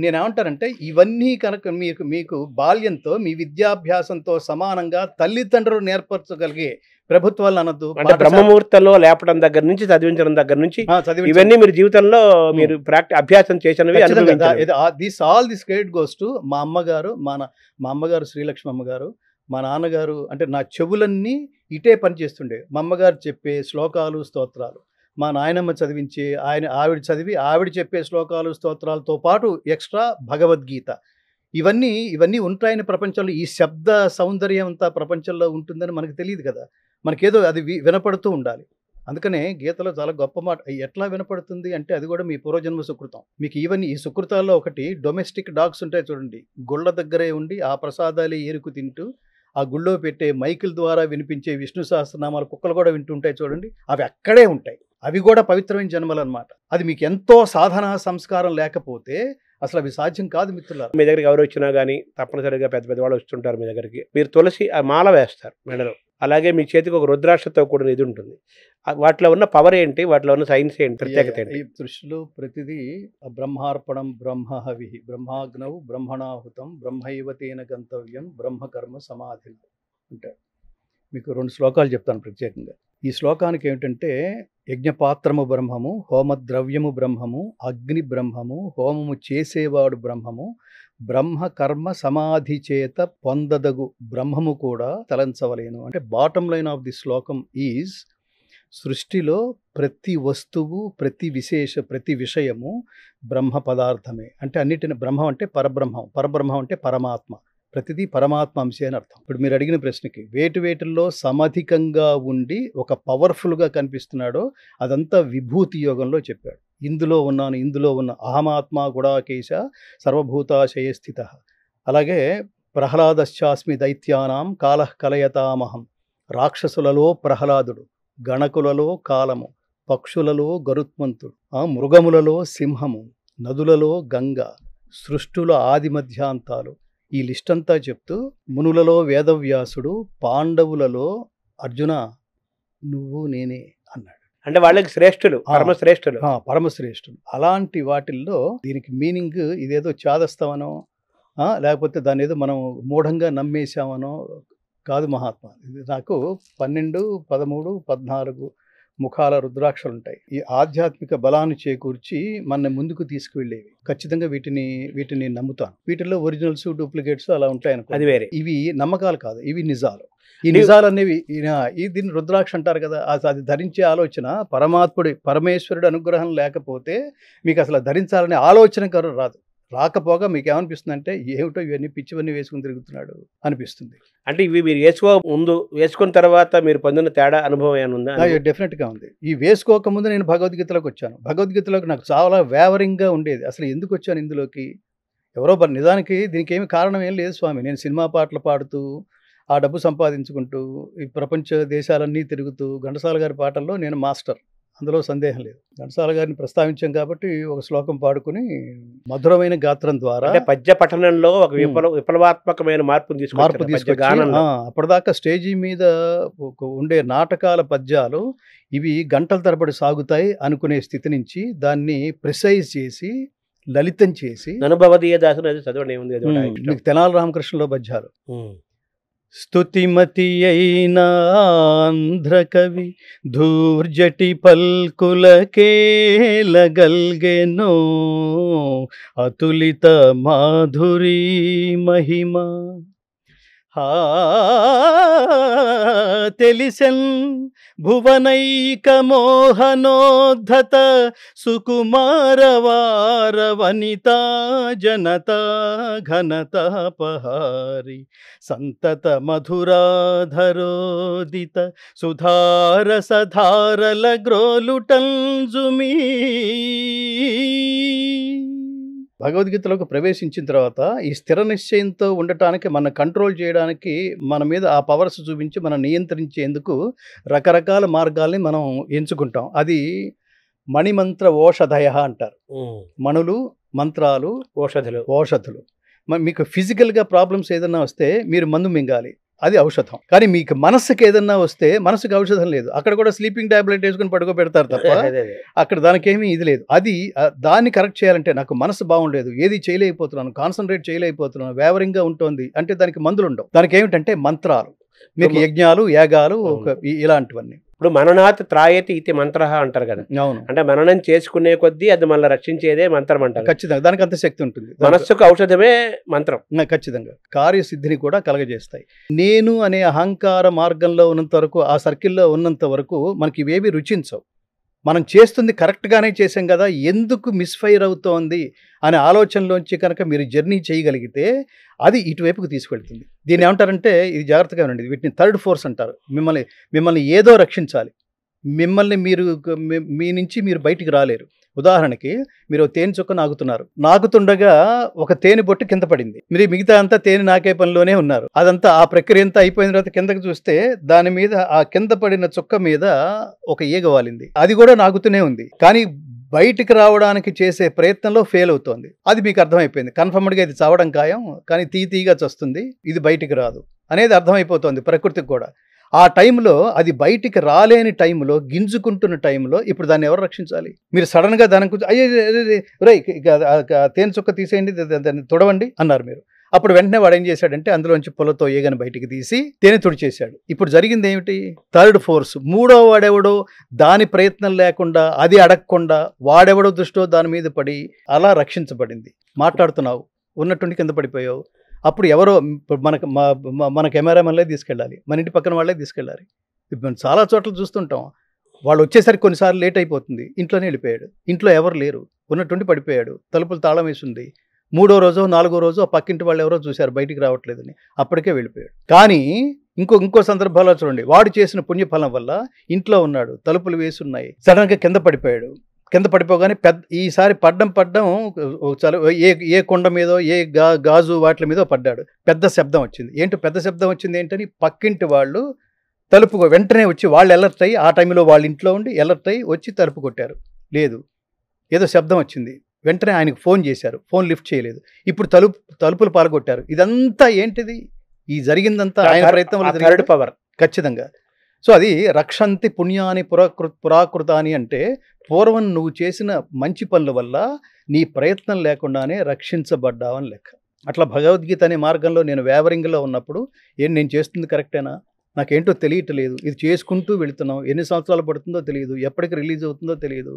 నేనేమంటానంటే ఇవన్నీ కనుక మీకు బాల్యంతో, మీ విద్యాభ్యాసంతో సమానంగా తల్లిదండ్రులు నేర్పరచగలిగే, ప్రభుత్వాలు అనొద్దు, బ్రహ్మముహూర్తంలో లేపడం దగ్గర నుంచి, చదివించడం దగ్గర నుంచి, ఇవన్నీ మీరు జీవితంలో మీరు అభ్యాసం చేసినవి. This all this credit goes to మా అమ్మగారు, మా అమ్మగారు శ్రీలక్ష్మి అమ్మగారు. మా నాన్నగారు అంటే నా చెవులన్నీ ఇటే పనిచేస్తుండే. మా అమ్మగారు చెప్పే శ్లోకాలు, స్తోత్రాలు, మా నాయనమ్మ చదివించే ఆవిడ చెప్పే శ్లోకాలు, స్తోత్రాలతో పాటు ఎక్స్ట్రా భగవద్గీత, ఇవన్నీ ఉంటాయని ప్రపంచంలో, ఈ శబ్ద సౌందర్యం అంతా ప్రపంచంలో ఉంటుందని మనకు తెలియదు కదా. మనకేదో అది వినపడుతూ ఉండాలి. అందుకనే గీతలో చాలా గొప్ప మాట. ఎట్లా వినపడుతుంది అంటే అది కూడా మీ పూర్వజన్మ సుకృతం. మీకు ఈ సుకృతాల్లో ఒకటి, డొమెస్టిక్ డాగ్స్ ఉంటాయి చూడండి, గుళ్ళ దగ్గరే ఉండి ఆ ప్రసాదాలే ఏరుకు తింటూ ఆ గుళ్ళో పెట్టే మైకుల ద్వారా వినిపించే విష్ణు సహస్రనామాలు కుక్కలు కూడా వింటుంటాయి చూడండి, అవి అక్కడే ఉంటాయి. అవి కూడా పవిత్రమైన జన్మలు అనమాట. అది మీకు ఎంతో సాధన సంస్కారం లేకపోతే అసలు అవి సాధ్యం కాదు మిత్రులారా. మీ దగ్గరికి ఎవరు వచ్చినా కానీ తప్పనిసరిగా పెద్ద పెద్ద వాళ్ళు వస్తుంటారు మీ దగ్గరికి. మీరు తులసి ఆ మాల వేస్తారు మెడలో. అలాగే మీ చేతికి ఒక రుద్రాక్షతో కూడిన ఇది ఉంటుంది. వాటిలో ఉన్న పవర్ ఏంటి, వాటిలో ఉన్న సైన్స్ ఏంటి, ప్రత్యేకత ఏంటి? ఈ దృష్టిలో ప్రతిదీ బ్రహ్మార్పణం బ్రహ్మహవి బ్రహ్మాగ్నౌ బ్రహ్మణాహుతం బ్రహ్మైవతేన గంతవ్యం బ్రహ్మకర్మ సమాధి అంటారు. మీకు 2 శ్లోకాలు చెప్తాను ప్రత్యేకంగా. ఈ శ్లోకానికి ఏమిటంటే, యజ్ఞపాత్రము బ్రహ్మము, హోమద్రవ్యము బ్రహ్మము, అగ్ని బ్రహ్మము, హోమము చేసేవాడు బ్రహ్మము, బ్రహ్మ కర్మ సమాధి చేత పొందదగు బ్రహ్మము కూడా తలంచవలేను. అంటే బాటమ్ లైన్ ఆఫ్ ది శ్లోకం ఈజ్, సృష్టిలో ప్రతి వస్తువు, ప్రతి విషయము బ్రహ్మ పదార్థమే. అంటే అన్నిటిని బ్రహ్మం అంటే పరబ్రహ్మం, పరబ్రహ్మం అంటే పరమాత్మ, ప్రతిదీ పరమాత్మ అంశే అని అర్థం. ఇప్పుడు మీరు అడిగిన ప్రశ్నకి, వేటిల్లో సమధికంగా ఉండి ఒక పవర్ఫుల్గా కనిపిస్తున్నాడో అదంతా విభూతి యోగంలో చెప్పాడు. ఇందులో ఉన్న అహమాత్మ గుడాకేశ సర్వభూతాశయ స్థిత. అలాగే ప్రహ్లాదశ్చాస్మి దైత్యానాం కాలః కలయతామహం, రాక్షసులలో ప్రహ్లాదుడు, గణకులలో కాలము, పక్షులలో గరుత్మంతుడు, మృగములలో సింహము, నదులలో గంగ, సృష్టుల ఆది మధ్యాంతాలు, ఈ లిస్ట్ అంతా చెప్తూ మునులలో వేదవ్యాసుడు, పాండవులలో అర్జున నువ్వు నేనే అన్నాడు. అంటే వాళ్ళకి శ్రేష్ఠులు, పరమశ్రేష్ఠులు. అలాంటి వాటిల్లో దీనికి మీనింగ్ ఇదేదో చాదస్తామనో లేకపోతే దాని ఏదో మనం మూఢంగా నమ్మేశామనో కాదు మహాత్మా. ఇది నాకు 12, 13, 14 ముఖాల రుద్రాక్షలు ఉంటాయి. ఈ ఆధ్యాత్మిక బలాన్ని చేకూర్చి మన ముందుకు తీసుకువెళ్ళేవి. ఖచ్చితంగా వీటిని నమ్ముతాను. వీటిల్లో ఒరిజినల్స్, డూప్లికేట్స్ అలా ఉంటాయి అనుకో, అది వేరే. ఇవి నమ్మకాలు కాదు, ఇవి నిజాలు. ఈ నిజాలు అనేవి దీన్ని రుద్రాక్ష అంటారు కదా. అది ధరించే ఆలోచన పరమేశ్వరుడు అనుగ్రహం లేకపోతే మీకు అసలు ధరించాలనే ఆలోచన రాదు. రాకపోగా మీకు ఏమనిపిస్తుంది అంటే, ఏమిటో ఇవన్నీ పిచ్చివన్నీ వేసుకుని తిరుగుతున్నాడు అనిపిస్తుంది. అంటే ఇవి మీరు వేసుకున్న తర్వాత మీరు పొందిన తేడా అనుభవం ఏమైనా ఉందా? డెఫినెట్గా ఉంది. ఈ వేసుకోకముందు నేను భగవద్గీతలోకి వచ్చాను. భగవద్గీతలోకి నాకు చాలా వేవరింగ్గా ఉండేది. అసలు ఎందుకు వచ్చాను ఇందులోకి? నిజానికి దీనికి ఏమి కారణం ఏం లేదు స్వామి. నేను సినిమా పాటలు పాడుతూ ఆ డబ్బు సంపాదించుకుంటూ ఈ ప్రపంచ దేశాలన్నీ తిరుగుతూ, ఘంటసాల గారి పాటల్లో నేను మాస్టర్, అందులో సందేహం లేదు. ఘంటసాల గారిని ప్రస్తావించాం కాబట్టి ఒక శ్లోకం పాడుకుని మధురమైన గాత్రం ద్వారా పద్య పఠనంలో ఒక విప్లవాత్మకమైన మార్పు తీసుకొచ్చి, అప్పటిదాకా స్టేజీ మీద ఉండే నాటకాల పద్యాలు ఇవి గంటల తరబడి సాగుతాయి అనుకునే స్థితి నుంచి దాన్ని ప్రిసైజ్ చేసి, లలితం చేసి, అనుభవదీయ దాసుని చదవండి. మీకు తెనాలి రామకృష్ణలో పద్యాలు. స్తుతిమతి అయిన ఆంధ్రకవి ధూర్జటి పల్కులకేలగల్గెనో అతులిత మాధురీ మహిమ. తెలిసెన్ భువనైక మోహనోద్ధత సుకుమారవార వనితా జనతా ఘనతాపహారి సంతత మధురాధరోదిత సుధారసధారల గ్రోలుటంజుమీ. భగవద్గీతలోకి ప్రవేశించిన తర్వాత ఈ స్థిర నిశ్చయంతో ఉండటానికి, మన కంట్రోల్ చేయడానికి, మన మీద ఆ పవర్స్ చూపించి మనం నియంత్రించేందుకు రకరకాల మార్గాల్ని మనం ఎంచుకుంటాం. అది మణిమంత్ర ఓషధయ అంటారు. మణులు, మంత్రాలు, ఓషధులు. మీకు ఫిజికల్గా ప్రాబ్లమ్స్ ఏదన్నా వస్తే మీరు మందు మింగాలి, అది ఔషధం. కానీ మీకు మనస్సుకి ఏదన్నా వస్తే మనసుకి ఔషధం లేదు. అక్కడ కూడా స్లీపింగ్ టాబ్లెట్ వేసుకుని పడుకోబెడతారు తప్ప అక్కడ దానికేమీ ఇది లేదు. దాన్ని కరెక్ట్ చేయాలంటే, నాకు మనసు బాగుండలేదు, ఏది చేయలేకపోతున్నాను, కాన్సన్ట్రేట్ చేయలేకపోతున్నాను, వేవరింగ్గా ఉంటుంది అంటే దానికి మందులు ఉండవు. దానికి ఏమిటంటే మంత్రాలు, మీకు యజ్ఞాలు, యాగాలు, ఇలాంటివన్నీ. ఇప్పుడు మననాత్ త్రాయతి ఇది మంత్ర అంటారు కదా. అవును. అంటే మననం చేసుకునే కొద్దీ అది మనల్ని రక్షించేదే మంత్రం అంటారు. ఖచ్చితంగా దానికి అంత శక్తి ఉంటుంది. మనస్సుకు ఔషధమే మంత్రం. ఖచ్చితంగా కార్యసిద్ధిని కూడా కలగజేస్తాయి. నేను అనే అహంకార మార్గంలో ఉన్నంత వరకు, ఆ సర్కిల్లో ఉన్నంత వరకు మనకి ఇవేవి రుచించవు. మనం చేస్తుంది కరెక్ట్గానే చేసాం కదా, ఎందుకు మిస్ఫైర్ అవుతోంది అనే ఆలోచనలోంచి కనుక మీరు జర్నీ చేయగలిగితే అది ఇటువైపుకు తీసుకెళ్తుంది. దీన్ని ఏమంటారంటే, ఇది జాగ్రత్తగా ఉండండి, వీటిని థర్డ్ ఫోర్స్ అంటారు. మిమ్మల్ని ఏదో రక్షించాలి, మిమ్మల్ని మీరు మీ నుంచి మీరు బయటికి రాలేరు. ఉదాహరణకి మీరు తేనె చుక్క నాకుతుండగా ఒక తేనె బొట్టు కింద పడింది, మీరు మిగతా అంతా తేనె నాకే పనిలోనే ఉన్నారు. అదంతా ఆ ప్రక్రియ అంతా అయిపోయిన తర్వాత కిందకి చూస్తే దాని మీద, ఆ కింద పడిన చుక్క మీద ఒక ఈగ వాలింది. అది కూడా నాకుతూనే ఉంది, కానీ బయటికి రావడానికి చేసే ప్రయత్నంలో ఫెయిల్ అవుతోంది. అది మీకు అర్థమైపోయింది, కన్ఫర్మ్డ్గా ఇది చావడం ఖాయం, కానీ తీగా చస్తుంది, ఇది బయటికి రాదు అనేది అర్థమైపోతుంది ప్రకృతికి కూడా. ఆ టైంలో, అది బయటికి రాలేని టైంలో, గింజుకుంటున్న టైంలో ఇప్పుడు దాన్ని ఎవరు రక్షించాలి? మీరు సడన్గా దానికి అయ్యే రై తేనె చుక్క తీసేయండి, దాన్ని తుడవండి అన్నారు మీరు. అప్పుడు వెంటనే వాడు ఏం చేశాడంటే అందులోంచి పొలతో ఈగని బయటికి తీసి తేనె తుడిచేశాడు. ఇప్పుడు జరిగింది ఏమిటి? థర్డ్ ఫోర్స్, మూడో వాడెవడో దాని ప్రయత్నం లేకుండా, అది అడగకుండా వాడెవడో దృష్టో దాని మీద పడి అలా రక్షించబడింది. మాట్లాడుతున్నావు, ఉన్నట్టుండి కింద పడిపోయావు. అప్పుడు ఎవరో మన కెమెరామెన్లే తీసుకెళ్ళాలి, మన ఇంటి పక్కన వాళ్ళే తీసుకెళ్ళాలి. మనం చాలా చోట్ల చూస్తుంటాం, వాళ్ళు వచ్చేసరికి కొన్నిసార్లు లేట్ అయిపోతుంది, ఇంట్లోనే వెళ్ళిపోయాడు, ఇంట్లో ఎవరు లేరు, ఉన్నట్టుండి పడిపోయాడు, తలుపులు తాళం వేసి ఉంది. 3వ రోజో 4వ రోజో ఆ పక్కింటి వాళ్ళు ఎవరో చూశారు బయటికి రావట్లేదని, అప్పటికే వెళ్ళిపోయాడు. కానీ ఇంకో సందర్భాల్లో చూడండి, వాడు చేసిన పుణ్యఫలం వల్ల ఇంట్లో ఉన్నాడు, తలుపులు వేసి ఉన్నాయి, సడన్గా కింద పడిపోయాడు. కింద పడిపోగానే ఈసారి పడ్డం ఏ కొండ మీదో, ఏ గాజు వాటి మీదో పడ్డాడు. పెద్ద శబ్దం వచ్చింది. పెద్ద శబ్దం వచ్చింది ఏంటని పక్కింటి వాళ్ళు తలుపు వెంటనే వచ్చి, వాళ్ళు ఎలర్ట్ అయ్యి, ఆ టైంలో వాళ్ళ ఇంట్లో ఉండి ఎలర్ట్ అయ్యి వచ్చి తలుపు కొట్టారు. లేదు, ఏదో శబ్దం వచ్చింది, వెంటనే ఆయనకు ఫోన్ చేశారు, ఫోన్ లిఫ్ట్ చేయలేదు. ఇప్పుడు తలుపులు పాల్గొట్టారు. ఇదంతా ఏంటిది? ఈ జరిగిందంతా ఆయన ప్రయత్నం పవర్ ఖచ్చితంగా. సో అది రక్షంతి పుణ్యాని పురాకృతాని అంటే, పూర్వం నువ్వు చేసిన మంచి పనుల వల్ల నీ ప్రయత్నం లేకుండానే రక్షించబడ్డావని లెక్క. అట్లా భగవద్గీత అనే మార్గంలో నేను వేవరింగ్లో ఉన్నప్పుడు, నేను చేస్తుంది కరెక్టేనా, నాకేంటో తెలియట్లేదు, ఇది చేసుకుంటూ వెళుతున్నాం, ఎన్ని సంవత్సరాలు పడుతుందో తెలియదు, ఎప్పటికి రిలీజ్ అవుతుందో తెలియదు,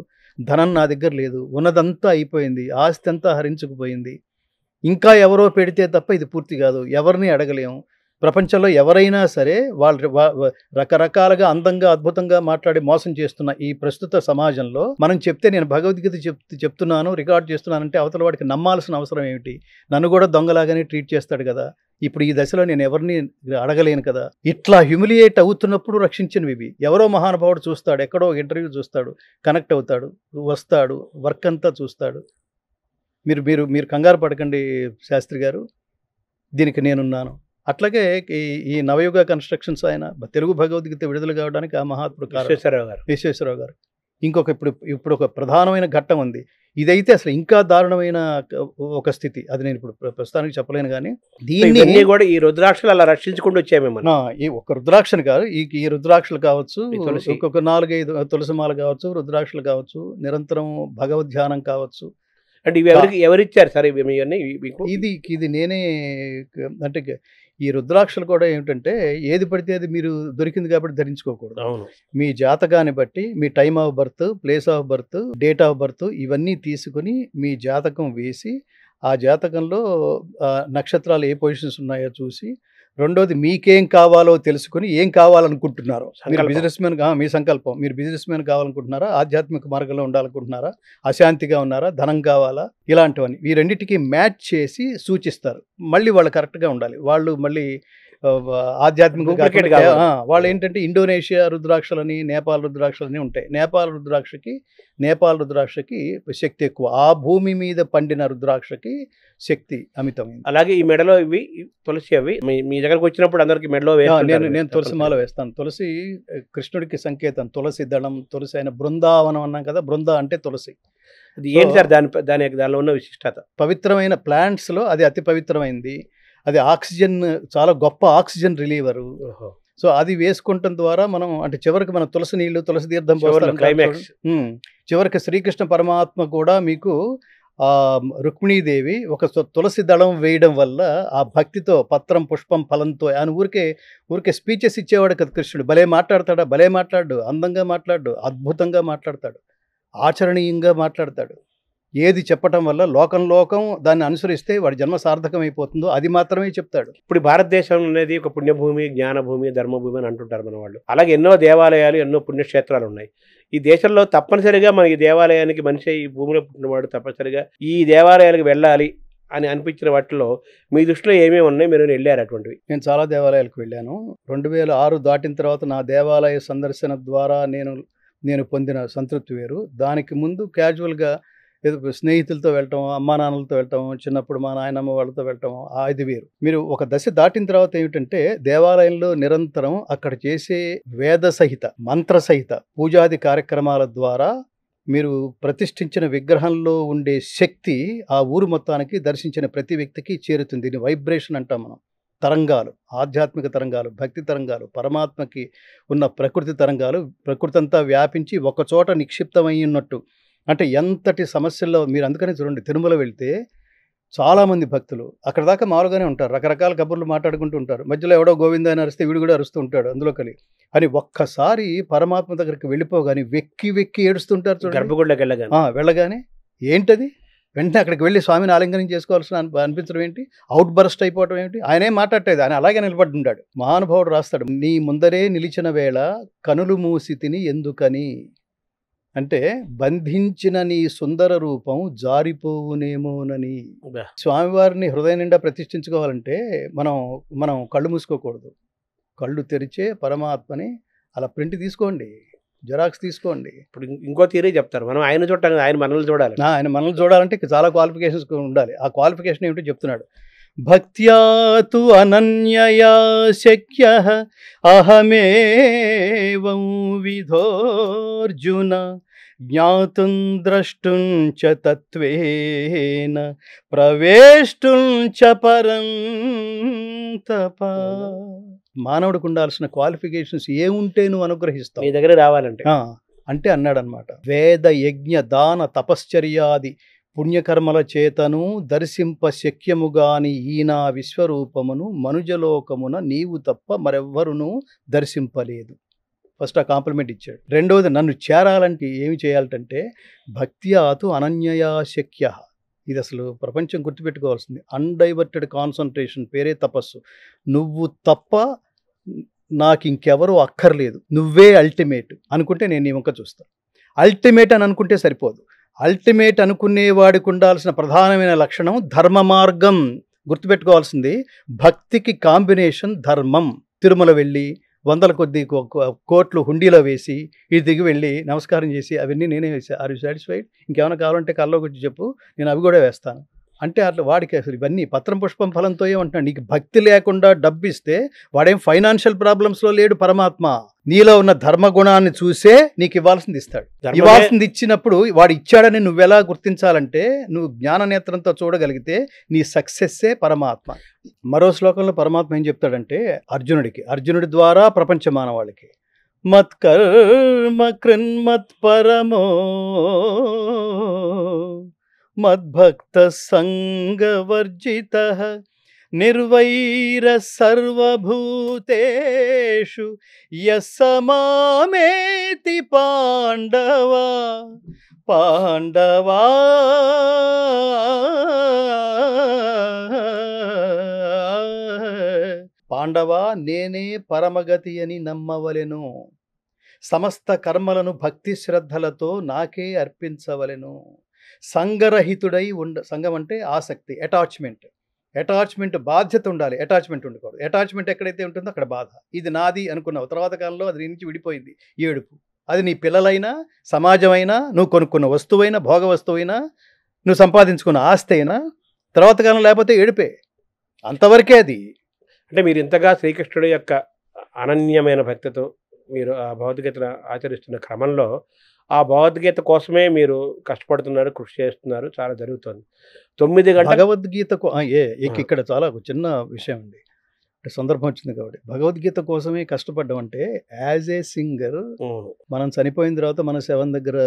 ధనం నా దగ్గర లేదు, ఉన్నదంతా అయిపోయింది, ఆస్తి అంతా హరించుకుపోయింది, ఇంకా ఎవరో పెడితే తప్ప ఇది పూర్తి కాదు, ఎవరిని అడగలేము. ప్రపంచంలో ఎవరైనా సరే వాళ్ళు రకరకాలుగా అందంగా అద్భుతంగా మాట్లాడి మోసం చేస్తున్న ఈ ప్రస్తుత సమాజంలో మనం చెప్తే, నేను భగవద్గీత చెప్తున్నాను, రికార్డ్ చేస్తున్నానంటే అవతల వాడికి నమ్మాల్సిన అవసరం ఏమిటి? నన్ను కూడా దొంగలాగానే ట్రీట్ చేస్తాడు కదా. ఇప్పుడు ఈ దశలో నేను ఎవరిని అడగలేను కదా. ఇట్లా హ్యూమిలియేట్ అవుతున్నప్పుడు రక్షించినవి ఇవి. ఎవరో మహానుభావుడు చూస్తాడు, ఎక్కడో ఇంటర్వ్యూ చూస్తాడు, కనెక్ట్ అవుతాడు, వస్తాడు, వర్క్ అంతా చూస్తాడు. మీరు కంగారు పడకండి శాస్త్రి గారు, దీనికి నేనున్నాను. అట్లాగే ఈ నవయుగ కన్స్ట్రక్షన్స్ ఆయన తెలుగు భగవద్గీత విడుదల కావడానికి ఆ మహాత్ముడు విశ్వేశ్వరరావు గారు. ఇంకొక ఇప్పుడు ఒక ప్రధానమైన ఘట్టం ఉంది. ఇదైతే అసలు ఇంకా దారుణమైన ఒక స్థితి, అది నేను ఇప్పుడు ప్రస్తుతానికి చెప్పలేను. కానీ దీన్ని కూడా ఈ రుద్రాక్షలు అలా రక్షించుకుంటూ వచ్చామేమో. ఈ ఒక రుద్రాక్షను కాదు, ఈ రుద్రాక్షలు కావచ్చు, ఒక 4-5 తులసిమాల కావచ్చు, రుద్రాక్షలు కావచ్చు, నిరంతరం భగవద్ ధ్యానం కావచ్చు. అంటే ఇవి ఎవరిచ్చారు సార్ ఇవన్నీ? ఇది నేనే, అంటే ఈ రుద్రాక్షలు కూడా ఏమిటంటే, ఏది పడితే అది మీరు దొరికింది కాబట్టి ధరించుకోకూడదు. అవును, మీ జాతకాన్ని బట్టి, మీ time of birth, place of birth, date of birth ఇవన్నీ తీసుకుని మీ జాతకం వేసి, ఆ జాతకంలో నక్షత్రాలు ఏ పొజిషన్స్ ఉన్నాయో చూసి, రెండోది మీకేం కావాలో తెలుసుకుని ఏం కావాలనుకుంటున్నారో, మీరు బిజినెస్ మ్యాన్, మీ సంకల్పం, మీరు బిజినెస్ మ్యాన్ కావాలనుకుంటున్నారా, ఆధ్యాత్మిక మార్గంలో ఉండాలనుకుంటున్నారా, అశాంతిగా ఉన్నారా, ధనం కావాలా, ఇలాంటివన్నీ ఈ రెండింటికి మ్యాచ్ చేసి సూచిస్తారు. మళ్ళీ వాళ్ళు కరెక్ట్గా ఉండాలి. వాళ్ళు మళ్ళీ ఆధ్యాత్మిక వాళ్ళు ఏంటంటే ఇండోనేషియా రుద్రాక్షలని, నేపాల్ రుద్రాక్షలని ఉంటాయి. నేపాల్ రుద్రాక్షకి శక్తి ఎక్కువ, ఆ భూమి మీద పండిన రుద్రాక్షకి శక్తి అమితమైంది. అలాగే ఈ మెడలో ఇవి తులసి, అవి మీ దగ్గరకు వచ్చినప్పుడు అందరికి మెడలో నేను తులసి మాల వేస్తాను. తులసి కృష్ణుడికి సంకేతం. తులసి దళం, తులసి అయిన బృందావనం అన్నాం కదా, బృంద అంటే తులసి. ఏంటి సార్ దానిలో ఉన్న విశిష్టత? పవిత్రమైన ప్లాంట్స్లో అది అతి పవిత్రమైంది. అది ఆక్సిజన్, చాలా గొప్ప ఆక్సిజన్ రిలీవరు. సో అది వేసుకుంటం ద్వారా మనం, అంటే చివరికి మన తులసి నీళ్లు, తులసి తీర్థం చివరికి శ్రీకృష్ణ పరమాత్మ కూడా మీకు రుక్మిణీదేవి ఒక తులసి దళం వేయడం వల్ల ఆ భక్తితో, పత్రం పుష్పం ఫలంతో, ఆయన ఊరికే స్పీచెస్ ఇచ్చేవాడు కదా కృష్ణుడు. భలే మాట్లాడు, అందంగా మాట్లాడు, అద్భుతంగా మాట్లాడతాడు, ఆచరణీయంగా మాట్లాడతాడు. ఏది చెప్పటం వల్ల లోకం దాన్ని అనుసరిస్తే వాడి జన్మ సార్థకం అయిపోతుందో అది మాత్రమే చెప్తాడు. ఇప్పుడు భారతదేశం అనేది ఒక పుణ్యభూమి, జ్ఞానభూమి, ధర్మభూమి అని అంటుంటారు మన వాళ్ళు. అలాగే ఎన్నో దేవాలయాలు, ఎన్నో పుణ్యక్షేత్రాలు ఉన్నాయి. ఈ దేశంలో తప్పనిసరిగా మన ఈ దేవాలయానికి మనిషి ఈ భూమిలో పుట్టినవాడు తప్పనిసరిగా ఈ దేవాలయాలకు వెళ్ళాలి అని అనిపించిన వాటిలో మీ దృష్టిలో ఏమేమి ఉన్నాయి, మీరు వెళ్ళారు అటువంటివి? నేను చాలా దేవాలయాలకు వెళ్ళాను. 2006 దాటిన తర్వాత నా దేవాలయ సందర్శన ద్వారా నేను పొందిన సంతృప్తి వేరు. దానికి ముందు క్యాజువల్గా ఏదో స్నేహితులతో వెళ్ళటం, అమ్మా నాన్నలతో వెళ్ళటం, చిన్నప్పుడు మా నాయనమ్మ వాళ్ళతో వెళ్ళటం, ఇది వేరు. మీరు ఒక దశ దాటిన తర్వాత ఏమిటంటే దేవాలయంలో నిరంతరం అక్కడ చేసే వేద సహిత, మంత్ర సహిత పూజాది కార్యక్రమాల ద్వారా మీరు ప్రతిష్ఠించిన విగ్రహంలో ఉండే శక్తి ఆ ఊరు మొత్తానికి దర్శించిన ప్రతి వ్యక్తికి చేరుతుంది. దీన్ని వైబ్రేషన్ అంటాం మనం. తరంగాలు, ఆధ్యాత్మిక తరంగాలు, భక్తి తరంగాలు, పరమాత్మకి ఉన్న ప్రకృతి తరంగాలు, ప్రకృతి అంతా వ్యాపించి ఒకచోట నిక్షిప్తమై ఉన్నట్టు. అంటే ఎంతటి సమస్యల్లో మీరు అందుకనే చూడండి, తిరుమల వెళ్తే చాలామంది భక్తులు అక్కడ దాకా మామూలుగానే ఉంటారు, రకరకాల కబుర్లు మాట్లాడుకుంటూ ఉంటారు. మధ్యలో ఎవడో గోవింద అని అరిస్తే వీడు కూడా అరుస్తూ ఉంటాడు అందులో కలిగి. అని ఒక్కసారి పరమాత్మ దగ్గరికి వెళ్ళిపోగానే వెక్కి ఏడుస్తుంటారు చూడండి. గర్భగుడిలోకి వెళ్ళగానే ఏంటది, వెంటనే అక్కడికి వెళ్ళి స్వామిని ఆలింగనం చేసుకోవాల్సిన అనిపించడం ఏంటి, అవుట్ బర్స్ట్ అయిపోవడం ఏమిటి, ఆయనే మాట్లాడేది, ఆయన అలాగే నిలబడి ఉంటాడు. మహానుభావుడు రాస్తాడు, నీ ముందరే నిలిచిన వేళ కనులు మూసి తిని ఎందుకని అంటే బంధించిన నీ సుందర రూపం జారిపోవునేమోనని. స్వామివారిని హృదయం నిండా ప్రతిష్ఠించుకోవాలంటే మనం కళ్ళు మూసుకోకూడదు, కళ్ళు తెరిచే పరమాత్మని అలా ప్రింట్ తీసుకోండి, జెరాక్స్ తీసుకోండి. ఇప్పుడు ఇంకో తీరే చెప్తారు, మనం ఆయన చూడాలి, ఆయన మనల్ని చూడాలి. ఆయన మనల్ని చూడాలంటే చాలా క్వాలిఫికేషన్స్ ఉండాలి. ఆ క్వాలిఫికేషన్ ఏమిటో చెప్తున్నాడు. భక్త్యా తు అనన్యయా శక్యః అహమేవం విధోర్జున జ్ఞాతుం ద్రష్టుం చ తత్వేన ప్రవేష్టుం చ పరం తప. మానవుడికి ఉండాల్సిన క్వాలిఫికేషన్స్ ఏముంటే నువ్వు అనుగ్రహిస్తావు మీ దగ్గర రావాలంటే అంటే అన్నాడు అనమాట. వేద యజ్ఞ దాన తపశ్చర్యాది పుణ్యకర్మల చేతను దర్శింప శక్యముగాని ఈనా విశ్వరూపమును మనుజలోకమున నీవు తప్ప మరెవ్వరును దర్శింపలేదు. ఫస్ట్ ఆ కాంప్లిమెంట్ ఇచ్చాడు. రెండవది, నన్ను చేరాలంటే ఏమి చేయాలంటే భక్త్యాతు అనన్యయా శక్య. ఇది అసలు ప్రపంచం గుర్తుపెట్టుకోవాల్సింది. అన్డైవర్టెడ్ కాన్సన్ట్రేషన్ పేరే తపస్సు. నువ్వు తప్ప నాకు ఇంకెవరూ అక్కర్లేదు, నువ్వే అల్టిమేట్ అనుకుంటే నేను నీ వంక చూస్తాను. అల్టిమేట్ అని అనుకుంటే సరిపోదు. అల్టిమేట్ అనుకునేవాడికి ఉండాల్సిన ప్రధానమైన లక్షణం ధర్మ మార్గం. గుర్తుపెట్టుకోవాల్సింది భక్తికి కాంబినేషన్ ధర్మం. తిరుమల వెళ్ళి వందల కొద్ది కోట్లు హుండీలో వేసి ఇది దిగి వెళ్ళి నమస్కారం చేసి అవన్నీ నేనే వేసాను. Are you satisfied? ఇంకేమైనా కావాలంటే కల్లోకి వచ్చి చెప్పు, నేను అవి కూడా వేస్తాను అంటే అట్లా వాడికి అసలు ఇవన్నీ పత్రం పుష్పం ఫలంతో ఏమంటున్నాడు. నీకు భక్తి లేకుండా డబ్బు ఇస్తే వాడేం ఫైనాన్షియల్ ప్రాబ్లమ్స్లో లేడు. పరమాత్మ నీలో ఉన్న ధర్మగుణాన్ని చూసే నీకు ఇవ్వాల్సింది ఇస్తాడు. ఇవ్వాల్సింది ఇచ్చినప్పుడు వాడు ఇచ్చాడని నువ్వెలా గుర్తించాలంటే నువ్వు జ్ఞాన నేత్రంతో చూడగలిగితే నీ సక్సెస్సే పరమాత్మ. మరో శ్లోకంలో పరమాత్మ ఏం చెప్తాడంటే అర్జునుడి ద్వారా ప్రపంచ మానవాళికి మత్కర్మ కృన్మత్ పరమో మద్భక్త సంగవర్జితః నిర్వైర సర్వభూతేషు యస్స మామేతి పాండవా పాండవా నేనే పరమగతి అని నమ్మవలెను. సమస్త కర్మలను భక్తి శ్రద్ధలతో నాకే అర్పించవలెను. సంగరహితుడై సంఘం అంటే ఆసక్తి, అటాచ్మెంట్ బాధ్యత ఉండాలి, అటాచ్మెంట్ ఉండకూడదు. అటాచ్మెంట్ ఎక్కడైతే ఉంటుందో అక్కడ బాధ. ఇది నాది అనుకున్నావు, తర్వాత కాలంలో అది నీ నుంచి విడిపోయింది, ఏడుపు. అది నీ పిల్లలైనా, సమాజమైనా, నువ్వు కొనుక్కున్న వస్తువైనా, భోగ వస్తువైనా, నువ్వు సంపాదించుకున్న ఆస్తి అయినా, తర్వాత కాలం లేకపోతే ఏడుపే. అంతవరకే అది. అంటే మీరు ఇంతగా శ్రీకృష్ణుడి యొక్క అనన్యమైన భక్తితో మీరు ఆ భగవద్గీతను ఆచరిస్తున్న క్రమంలో ఆ భగవద్గీత కోసమే మీరు కష్టపడుతున్నారు, కృషి చేస్తున్నారు, చాలా జరుగుతుంది. 9 గంటల భగవద్గీతకు ఇక్కడ చాలా ఒక చిన్న విషయం అండి. అంటే సందర్భం వచ్చింది కాబట్టి భగవద్గీత కోసమే కష్టపడ్డం అంటే యాజ్ ఏ సింగర్ మనం చనిపోయిన తర్వాత మన శవం దగ్గర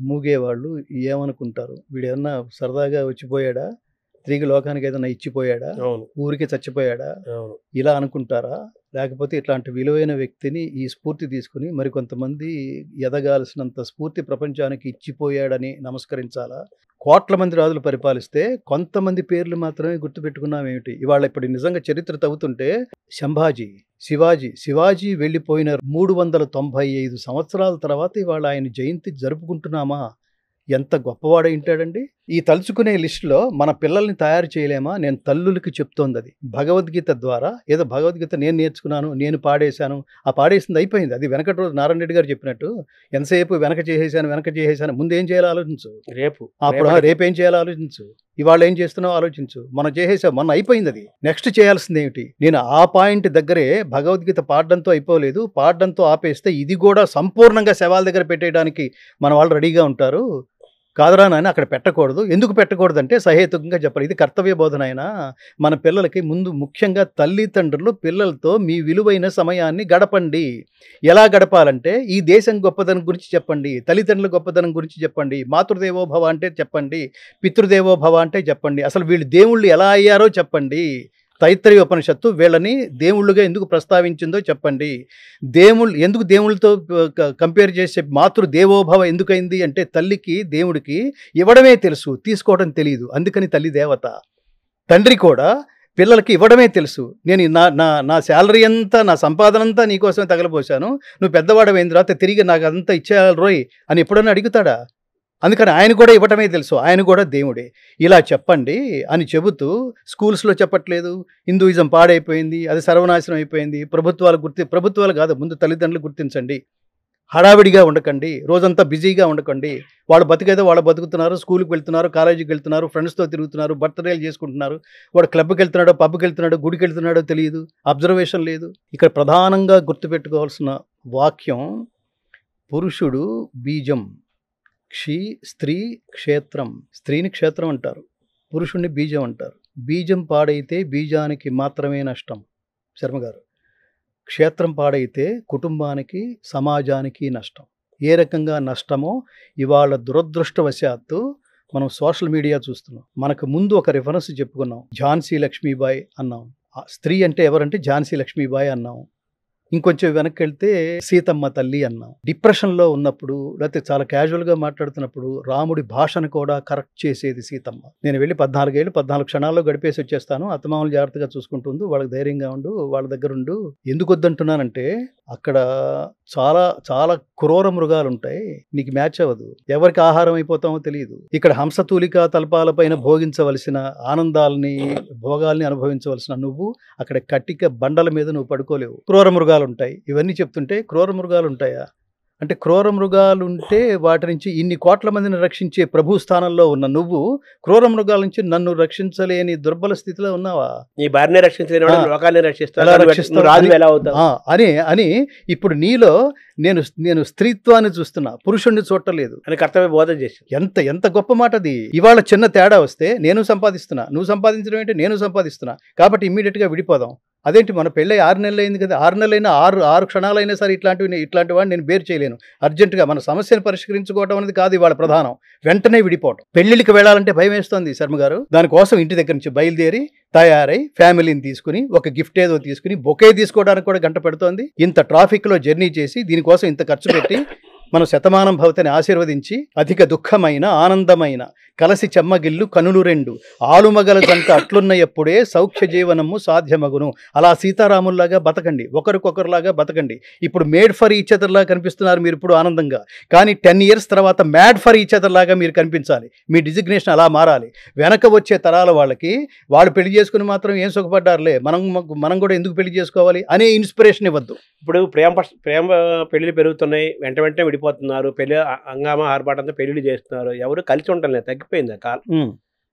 మూగేవాళ్ళు ఏమనుకుంటారు, వీడు ఏమన్నా సరదాగా వచ్చిపోయాడా, తిరిగి లోకానికి ఏదైనా ఇచ్చిపోయాడా, అవును ఊరికి చచ్చిపోయాడా, అవును ఇలా అనుకుంటారా? లేకపోతే ఇట్లాంటి విలువైన వ్యక్తిని ఈ స్ఫూర్తి తీసుకుని మరికొంతమంది ఎదగాల్సినంత స్ఫూర్తి ప్రపంచానికి ఇచ్చిపోయాడని నమస్కరించాలా? కోట్ల మంది రాజులు పరిపాలిస్తే కొంతమంది పేర్లు మాత్రమే గుర్తుపెట్టుకున్నాం ఏమిటి? ఇవాళ ఇప్పుడు నిజంగా చరిత్ర తవ్వుతుంటే సంభాజీ, శివాజీ వెళ్ళిపోయిన 395 సంవత్సరాల తర్వాత ఇవాళ ఆయన జయంతి జరుపుకుంటున్నామా? ఎంత గొప్పవాడై ఉంటాడండి. ఈ తలుచుకునే లిస్టులో మన పిల్లల్ని తయారు చేయలేమా? నేను తల్లులకి చెప్తోంది అది. భగవద్గీత ద్వారా ఏదో భగవద్గీత నేను నేర్చుకున్నాను, నేను పాడేశాను, ఆ పాడేసింది అయిపోయింది. అది వెనకటి రోజు నారాయణ రెడ్డి గారు చెప్పినట్టు ఎంతసేపు వెనక చేసేసాను, ముందు ఏం చేయాలో ఆలోచించు, అప్పుడు రేపేం చేయాలో ఆలోచించు, ఇవాళ ఏం చేస్తున్నావు ఆలోచించు. మనం చేసేసాం, మొన్న అయిపోయింది. అది నెక్స్ట్ చేయాల్సింది ఏమిటి? నేను ఆ పాయింట్ దగ్గరే భగవద్గీత పాడడంతో అయిపోలేదు, పాడడంతో ఆపేస్తే ఇది కూడా సంపూర్ణంగా శవాల దగ్గర పెట్టేయడానికి మన వాళ్ళు రెడీగా ఉంటారు. కాదురా నాయన, అక్కడ పెట్టకూడదు. ఎందుకు పెట్టకూడదు అంటే సహేతుకంగా చెప్పాలి. ఇది కర్తవ్య బోధన. అయినా మన పిల్లలకి ముందు ముఖ్యంగా తల్లిదండ్రులు పిల్లలతో మీ విలువైన సమయాన్ని గడపండి. ఎలా గడపాలంటే ఈ దేశం గొప్పదనం గురించి చెప్పండి, తల్లిదండ్రుల గొప్పదనం గురించి చెప్పండి, మాతృదేవోభవ అంటే చెప్పండి, పితృదేవోభవ అంటే చెప్పండి, అసలు వీళ్ళు దేవుళ్ళు ఎలా అయ్యారో చెప్పండి. తైత్రీయ ఉపనిషత్తు వీళ్ళని దేవుళ్ళుగా ఎందుకు ప్రస్తావించిందో చెప్పండి. ఎందుకు దేవుళ్ళతో కంపేర్ చేసే మాతృదేవోభవ ఎందుకైంది అంటే తల్లికి దేవుడికి ఇవ్వడమే తెలుసు, తీసుకోవడం తెలియదు. అందుకని తల్లి దేవత. తండ్రి కూడా పిల్లలకి ఇవ్వడమే తెలుసు. నేను నా శాలరీ అంతా, నా సంపాదన అంతా నీకోసమే తగలపోసాను, నువ్వు పెద్దవాడమైన తర్వాత తిరిగి నాకు అదంతా ఇచ్చేయాలి రోయ్ అని ఎప్పుడన్నా అడుగుతాడా? అందుకని ఆయన కూడా ఇవ్వటమే తెలుసు, ఆయన కూడా దేవుడే. ఇలా చెప్పండి అని చెబుతూ స్కూల్స్లో చెప్పట్లేదు. హిందూయిజం పాడైపోయింది, అది సర్వనాశనం అయిపోయింది. ప్రభుత్వాలు కాదు, ముందు తల్లిదండ్రులు గుర్తించండి. హడావిడిగా ఉండకండి, రోజంతా బిజీగా ఉండకండి. వాళ్ళు బతికేదో వాళ్ళు బతుకుతున్నారు, స్కూల్కి వెళ్తున్నారు, కాలేజీకి వెళ్తున్నారు, ఫ్రెండ్స్తో తిరుగుతున్నారు, బర్త్డేలు చేసుకుంటున్నారు. వాడు క్లబ్కి వెళ్తున్నాడో, పబ్కి వెళ్తున్నాడో, గుడికి వెళ్తున్నాడో తెలియదు, అబ్జర్వేషన్ లేదు. ఇక్కడ ప్రధానంగా గుర్తుపెట్టుకోవాల్సిన వాక్యం పురుషుడు బీజం, స్త్రీ క్షేత్రం. స్త్రీని క్షేత్రం అంటారు, పురుషుణ్ణి బీజం అంటారు. బీజం పాడైతే బీజానికి మాత్రమే నష్టం శర్మగారు. క్షేత్రం పాడైతే కుటుంబానికి, సమాజానికి నష్టం. ఏ రకంగా నష్టమో ఇవాళ దురదృష్టవశాత్తు మనం సోషల్ మీడియా చూస్తున్నాం. మనకు ముందు ఒక రిఫరెన్స్ చెప్పుకున్నాం, ఝాన్సీ లక్ష్మీబాయి అన్నాం. స్త్రీ అంటే ఎవరంటే ఝాన్సీ లక్ష్మీబాయి అన్నాం. ఇంకొంచెం వెనక్కి వెళ్తే సీతమ్మ తల్లి అన్నాం. డిప్రెషన్లో ఉన్నప్పుడు లేకపోతే చాలా క్యాజువల్గా మాట్లాడుతున్నప్పుడు రాముడి భాషను కూడా కరెక్ట్ చేసేది సీతమ్మ. నేను వెళ్ళి 14 క్షణాల్లో గడిపేసి వచ్చేస్తాను, అత్తమామలు జాగ్రత్తగా చూసుకుంటుంది, వాళ్ళకి ధైర్యంగా ఉండు, వాళ్ళ దగ్గర ఉండు. ఎందుకు వద్దంటున్నానంటే అక్కడ చాలా చాలా క్రూర మృగాలు ఉంటాయి, నీకు మ్యాచ్ అవ్వదు, ఎవరికి ఆహారం అయిపోతామో తెలియదు. ఇక్కడ హంసతూలికా తల్పాలపైన భోగించవలసిన ఆనందాలని, భోగాల్ని అనుభవించవలసిన నువ్వు అక్కడ కట్టిక బండల మీద నువ్వు పడుకోలేవు. క్రూర మృగాలు ఉంటాయి. ఇవన్నీ చెప్తుంటే క్రూర మృగాలు ఉంటాయా అంటే, క్రూర మృగాలు ఉంటే వాటి నుంచి ఇన్ని కోట్ల మందిని రక్షించే ప్రభు స్థానంలో ఉన్న నువ్వు క్రూర మృగాల నుంచి నన్ను రక్షించలేని దుర్బల స్థితిలో ఉన్నావా? నీ భార్యని రక్షించలేని లోకాన్ని అని ఇప్పుడు నీలో నేను స్త్రీత్వాన్ని చూస్తున్నా, పురుషుణ్ణి చూడలేదు అని కర్తవ్య బోధన చేసి. ఎంత గొప్ప మాట అది. ఇవాళ చిన్న తేడా వస్తే నేను సంపాదిస్తున్నా, నువ్వు సంపాదించడం ఏంటి, నేను సంపాదిస్తున్నా, కాబట్టి ఇమ్మీడియట్గా విడిపోదాం. అదేంటి, మన పెళ్ళై 6 నెలలు అయింది కదా, 6 నెలలైనా 6 క్షణాలైనా సరే ఇట్లాంటి వాడిని నేను బేర్ చేయలేను. అర్జెంటుగా మన సమస్యను పరిష్కరించుకోవడం అనేది కాదు ఇవాళ ప్రధానం, వెంటనే విడిపోవడం. పెళ్లిళ్ళకి వెళ్ళాలంటే భయం వేస్తోంది శర్మ గారు. దానికోసం ఇంటి దగ్గర నుంచి బయలుదేరి తయారై ఫ్యామిలీని తీసుకుని ఒక గిఫ్ట్ ఏదో తీసుకుని బొకే తీసుకోవడానికి కూడా గంట పెడుతోంది. ఇంత ట్రాఫిక్లో జర్నీ చేసి దీనికోసం ఇంత ఖర్చు పెట్టి మనం శతమానం భవతిని ఆశీర్వదించి అధిక దుఃఖమైన ఆనందమైన కలసి చెమ్మగిల్లు కనులు రెండు ఆలుమగల జంట అట్లున్నయప్పుడే సౌఖ్య జీవనము సాధ్యమగును. అలా సీతారాముల్లాగా బతకండి, ఒకరికొకరులాగా బతకండి. ఇప్పుడు మేడ్ ఫర్ ఈచ్ అదర్ లాగా కనిపిస్తున్నారు మీరు ఇప్పుడు ఆనందంగా, కానీ 10 years తర్వాత మ్యాడ్ ఫర్ ఈచ్ అదర్ లాగా మీరు కనిపించాలి. మీ డిజిగ్నేషన్ అలా మారాలి. వెనక వచ్చే తరాల వాళ్ళకి వాళ్ళు పెళ్లి చేసుకుని మాత్రం ఏం సుఖపడ్డారులే, మనం కూడా ఎందుకు పెళ్లి చేసుకోవాలి అనే ఇన్స్పిరేషన్ ఇవ్వద్దు. ఇప్పుడు ప్రేమ పెళ్లిళ్ళు పెరుగుతున్నాయి, వెంటనే విడిపోతున్నారు, పెళ్లి హంగామా ఆర్భాటంతో పెళ్లిళ్ళు చేస్తున్నారు, ఎవరు కలిసి ఉండలేదు, తగ్గిపోయింది ఆ కాలం.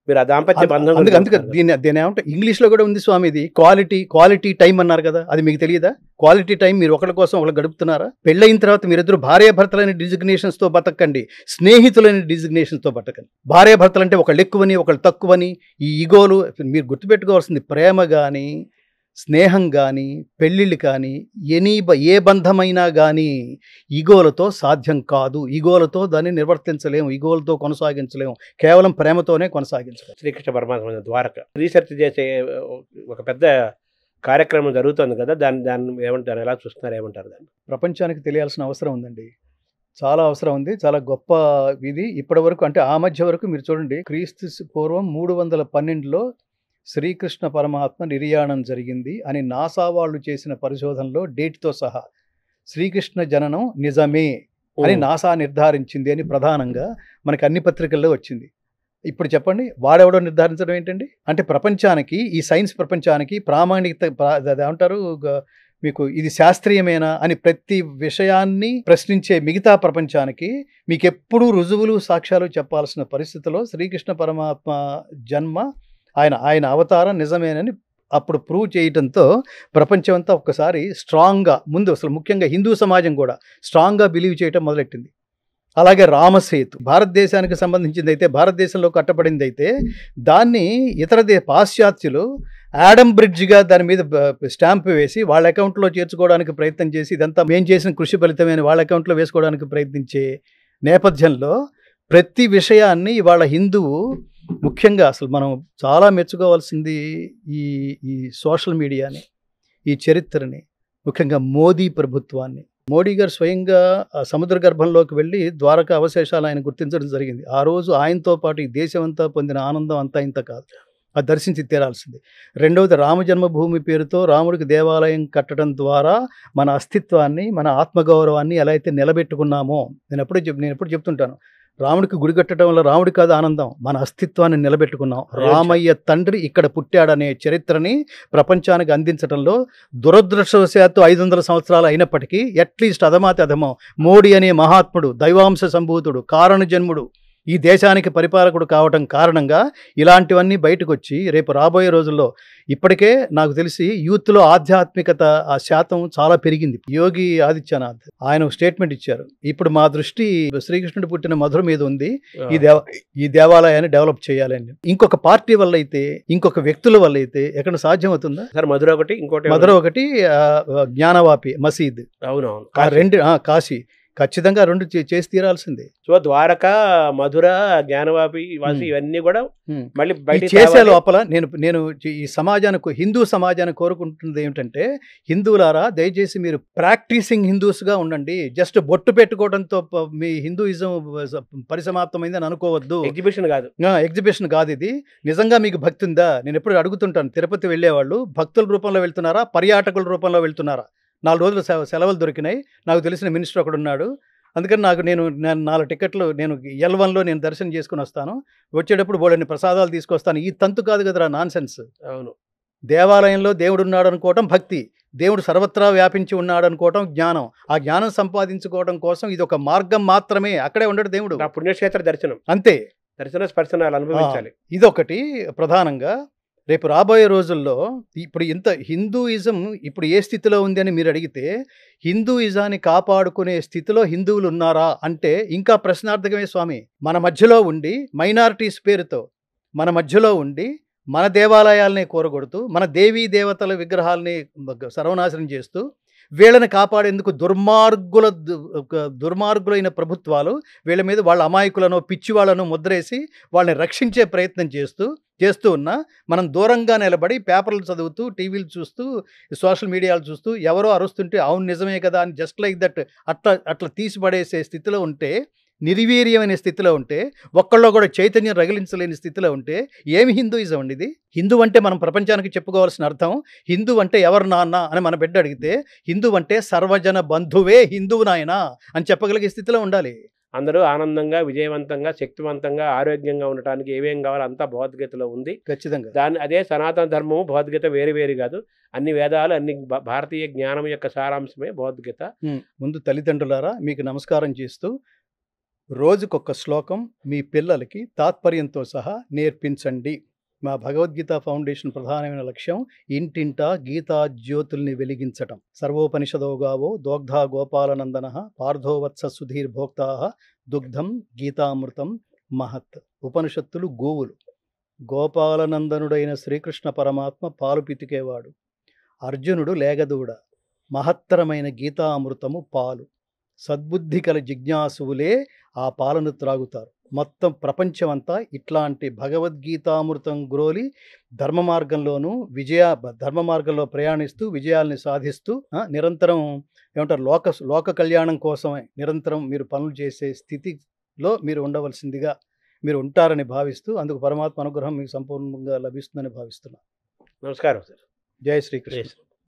మీరు ఆ దాంపత్య బంధం. అందుకే దీని ఏమంటే ఇంగ్లీష్లో కూడా ఉంది స్వామి, ఇది క్వాలిటీ టైం అన్నారు కదా, అది మీకు తెలియదా? క్వాలిటీ టైం మీరు ఒకరి కోసం ఒకరు గడుపుతున్నారా? పెళ్ళయిన తర్వాత మీరిద్దరు భార్యాభర్తలైన డిజిగ్నేషన్స్తో బతకండి, స్నేహితులైన డిజిగ్నేషన్స్తో బతకండి. భార్యాభర్తలు అంటే ఒకళ్ళు ఎక్కువని ఒకళ్ళు తక్కువని ఈ ఈగోలు. మీరు గుర్తుపెట్టుకోవాల్సింది, ప్రేమ కానీ స్నేహం కానీ, పెళ్ళిళ్ళు కానీ, ఏ బంధమైనా కానీ ఈగోలతో సాధ్యం కాదు. ఈగోలతో దాన్ని నిర్వర్తించలేము, ఈగోలతో కొనసాగించలేము. కేవలం ప్రేమతోనే కొనసాగించలేము. శ్రీకృష్ణ పరమాత్మ ద్వారక రీసెర్చ్ చేసే ఒక పెద్ద కార్యక్రమం జరుగుతుంది కదా, దాన్ని ఏమంటారు, ఎలా చూస్తున్నారు, ఏమంటారు దాన్ని? ప్రపంచానికి తెలియాల్సిన అవసరం ఉందండి, చాలా అవసరం ఉంది. చాలా గొప్ప ఇది. ఇప్పటి వరకు అంటే ఆ మధ్య వరకు మీరు చూడండి, క్రీస్తు పూర్వం 312లో శ్రీకృష్ణ పరమాత్మ నిర్యాణం జరిగింది అని నాసా వాళ్ళు చేసిన పరిశోధనలో డేట్తో సహా శ్రీకృష్ణ జననం నిజమే అని నాసా నిర్ధారించింది అని ప్రధానంగా మనకి అన్ని పత్రికల్లో వచ్చింది. ఇప్పుడు చెప్పండి, వాడెవడో నిర్ధారించడం ఏంటండి? అంటే ప్రపంచానికి, ఈ సైన్స్ ప్రపంచానికి ప్రామాణికత ఏమంటారు, మీకు ఇది శాస్త్రీయమేనా అని ప్రతి విషయాన్ని ప్రశ్నించే మిగతా ప్రపంచానికి మీకు ఎప్పుడూ రుజువులు సాక్ష్యాలు చెప్పాల్సిన పరిస్థితిలో శ్రీకృష్ణ పరమాత్మ జన్మ, ఆయన అవతారం నిజమేనని అప్పుడు ప్రూవ్ చేయడంతో ప్రపంచం అంతా ఒక్కసారి స్ట్రాంగ్గా, ముందు అసలు ముఖ్యంగా హిందూ సమాజం కూడా స్ట్రాంగ్గా బిలీవ్ చేయటం మొదలెట్టింది. అలాగే రామసేతు భారతదేశానికి సంబంధించింది అయితే, భారతదేశంలో కట్టబడింది అయితే, దాన్ని ఇతర పాశ్చాత్యులు యాడమ్ బ్రిడ్జ్గా దాని మీద స్టాంప్ వేసి వాళ్ళ అకౌంట్లో చేర్చుకోవడానికి ప్రయత్నం చేసి, ఇదంతా మేము చేసిన కృషి ఫలితమైన వాళ్ళ అకౌంట్లో వేసుకోవడానికి ప్రయత్నించే నేపథ్యంలో ప్రతి విషయాన్ని ఇవాళ హిందువు, ముఖ్యంగా అసలు మనం చాలా మెచ్చుకోవాల్సింది ఈ సోషల్ మీడియాని, ఈ చరిత్రని, ముఖ్యంగా మోదీ ప్రభుత్వాన్ని. మోడీ గారు స్వయంగా సముద్ర గర్భంలోకి వెళ్ళి ద్వారకా అవశేషాలు ఆయన గుర్తించడం జరిగింది. ఆ రోజు ఆయనతో పాటు ఈ దేశం అంతా పొందిన ఆనందం అంతా ఇంత కాదు, అది దర్శించి తీరాల్సింది. రెండవది, రామజన్మభూమి పేరుతో రాముడికి దేవాలయం కట్టడం ద్వారా మన అస్తిత్వాన్ని, మన ఆత్మగౌరవాన్ని ఎలా అయితే నిలబెట్టుకున్నామో, నేను ఎప్పుడు చెప్తుంటాను, రాముడికి గుడి కట్టడం వల్ల రాముడి కాదు ఆనందం, మన అస్తిత్వాన్ని నిలబెట్టుకున్నాం. రామయ్య తండ్రి ఇక్కడ పుట్టాడనే చరిత్రని ప్రపంచానికి అందించడంలో దురదృష్టవశాత్తు 500 సంవత్సరాలు అయినప్పటికీ అట్లీస్ట్ అధమాతి అధమం మోడీ అనే మహాత్ముడు, దైవాంశ సంభూతుడు, కారణ జన్ముడు ఈ దేశానికి పరిపాలకుడు కావటం కారణంగా ఇలాంటివన్నీ బయటకు వచ్చి రేపు రాబోయే రోజుల్లో ఇప్పటికే నాకు తెలిసి యూత్లో ఆధ్యాత్మికత ఆ శాతం చాలా పెరిగింది. యోగి ఆదిత్యనాథ్ ఆయన స్టేట్మెంట్ ఇచ్చారు, ఇప్పుడు మా దృష్టి శ్రీకృష్ణుడు పుట్టిన మధుర మీద ఉంది, ఈ దేవాలయాన్ని డెవలప్ చేయాలని. ఇంకొక పార్టీ వల్ల అయితే, ఇంకొక వ్యక్తుల వల్ల అయితే ఎక్కడ సాధ్యం అవుతుందా సార్? మధుర ఒకటి జ్ఞానవాపి మసీద్, అవునవును, రెండు కాశీ, ఖచ్చితంగా రెండు చేసి తీరాల్సిందే. సో ద్వారక, మధుర, జ్ఞానవాపి, ఇవన్నీ కూడా మళ్ళీ చేసే లోపల నేను ఈ సమాజానికి, హిందూ సమాజాన్ని కోరుకుంటున్నది ఏమిటంటే, హిందువులారా దయచేసి మీరు ప్రాక్టీసింగ్ హిందూస్గా ఉండండి. జస్ట్ బొట్టు పెట్టుకోవడంతో మీ హిందూయిజం పరిసమాప్తమైందని అనుకోవద్దు. ఎగ్జిబిషన్ కాదు ఇది. నిజంగా మీకు భక్తి ఉందా? నేను ఎప్పుడు అడుగుతుంటాను, తిరుపతి వెళ్ళేవాళ్ళు భక్తుల రూపంలో వెళ్తున్నారా, పర్యాటకుల రూపంలో వెళ్తున్నారా? 4 రోజులు సెలవులు దొరికినాయి, నాకు తెలిసిన మినిస్టర్ ఒకడు ఉన్నాడు, అందుకని నేను 4 టికెట్లు నేను L1లో నేను దర్శనం చేసుకుని వస్తాను, వచ్చేటప్పుడు బోలెన్ని ప్రసాదాలు తీసుకొస్తాను. ఈ తంతు కాదు కదరా, నాన్సెన్స్. అవును, దేవాలయంలో దేవుడు ఉన్నాడు అనుకోవటం భక్తి, దేవుడు సర్వత్రా వ్యాపించి ఉన్నాడు అనుకోవటం జ్ఞానం. ఆ జ్ఞానం సంపాదించుకోవడం కోసం ఇది ఒక మార్గం మాత్రమే. అక్కడే ఉండడు దేవుడు, పుణ్యక్షేత్ర దర్శనం అంతే, దర్శన స్పర్శనాలు అనుభవించాలి. ఇదొకటి ప్రధానంగా. రేపు రాబోయే రోజుల్లో ఇప్పుడు ఇంత హిందూయిజం ఇప్పుడు ఏ స్థితిలో ఉంది అని మీరు అడిగితే, హిందూయిజాన్ని కాపాడుకునే స్థితిలో హిందువులు ఉన్నారా అంటే ఇంకా ప్రశ్నార్థకమే స్వామి. మన మధ్యలో ఉండి, మైనారిటీస్ పేరుతో మన మధ్యలో ఉండి, మన దేవాలయాలనే కూరగొడుతూ, మన దేవీ దేవతల విగ్రహాలని సర్వనాశనం చేస్తూ, వీళ్ళని కాపాడేందుకు దుర్మార్గులైన ప్రభుత్వాలు వీళ్ళ మీద వాళ్ళ అమాయకులను, పిచ్చివాళ్లను ముద్రేసి వాళ్ళని రక్షించే ప్రయత్నం చేస్తూ ఉన్నా, మనం దూరంగా నిలబడి పేపర్లు చదువుతూ, టీవీలు చూస్తూ, సోషల్ మీడియాలు చూస్తూ, ఎవరో అరుస్తుంటే అవును నిజమే కదా అని జస్ట్ లైక్ దట్ అట్లా తీసిపడేసే స్థితిలో ఉంటే, నిర్వీర్యమైన స్థితిలో ఉంటే, ఒక్కళ్ళో కూడా చైతన్యం రగిలించలేని స్థితిలో ఉంటే ఏమి హిందూయిజం అండి ఇది? హిందూ అంటే మనం ప్రపంచానికి చెప్పుకోవాల్సిన అర్థం, హిందూ అంటే ఎవరు నాన్న అని మన బిడ్డ అడిగితే, హిందూ అంటే సర్వజన బంధువే హిందువు నాయన అని చెప్పగలిగే స్థితిలో ఉండాలి. అందరూ ఆనందంగా, విజయవంతంగా, శక్తివంతంగా, ఆరోగ్యంగా ఉండటానికి ఏమేం కావాలో అంతా భగవద్గీతలో ఉంది. ఖచ్చితంగా అదే సనాతన ధర్మము, భగవద్గీత వేరు కాదు. అన్ని వేదాలు, అన్ని భారతీయ జ్ఞానం యొక్క సారాంశమే భగవద్గీత. ముందు తల్లిదండ్రులారా మీకు నమస్కారం చేస్తూ, రోజుకొక శ్లోకం మీ పిల్లలకి తాత్పర్యంతో సహా నేర్పించండి. మా భగవద్గీత ఫౌండేషన్ ప్రధానమైన లక్ష్యం ఇంటింటా గీతా జ్యోతుల్ని వెలిగించటం. సర్వోపనిషదోగావో దోగ్ధా గోపాలనందన పార్థోవత్స సుధీర్ భోక్తా దుగ్ధం గీతామృతం మహత్. ఉపనిషత్తులు గోవులు, గోపాలనందనుడైన శ్రీకృష్ణ పరమాత్మ పాలు పితికేవాడు. అర్జునుడు లేగదూడ, మహత్తరమైన గీతామృతము పాలు, సద్బుద్ధి కల జిజ్ఞాసువులే ఆ పాలను త్రాగుతారు. మొత్తం ప్రపంచమంతా ఇట్లాంటి భగవద్గీతామృతం గ్రోలి ధర్మ మార్గంలోనూ ధర్మ మార్గంలో ప్రయాణిస్తూ విజయాల్ని సాధిస్తూ నిరంతరం ఏమంటారు లోక కళ్యాణం కోసమే నిరంతరం మీరు పనులు చేసే స్థితిలో మీరు ఉండవలసిందిగా మీరు ఉంటారని భావిస్తూ, అందుకు పరమాత్మ అనుగ్రహం మీకు సంపూర్ణంగా లభిస్తుందని భావిస్తున్నాను. నమస్కారం సార్. జై శ్రీకృష్ణ.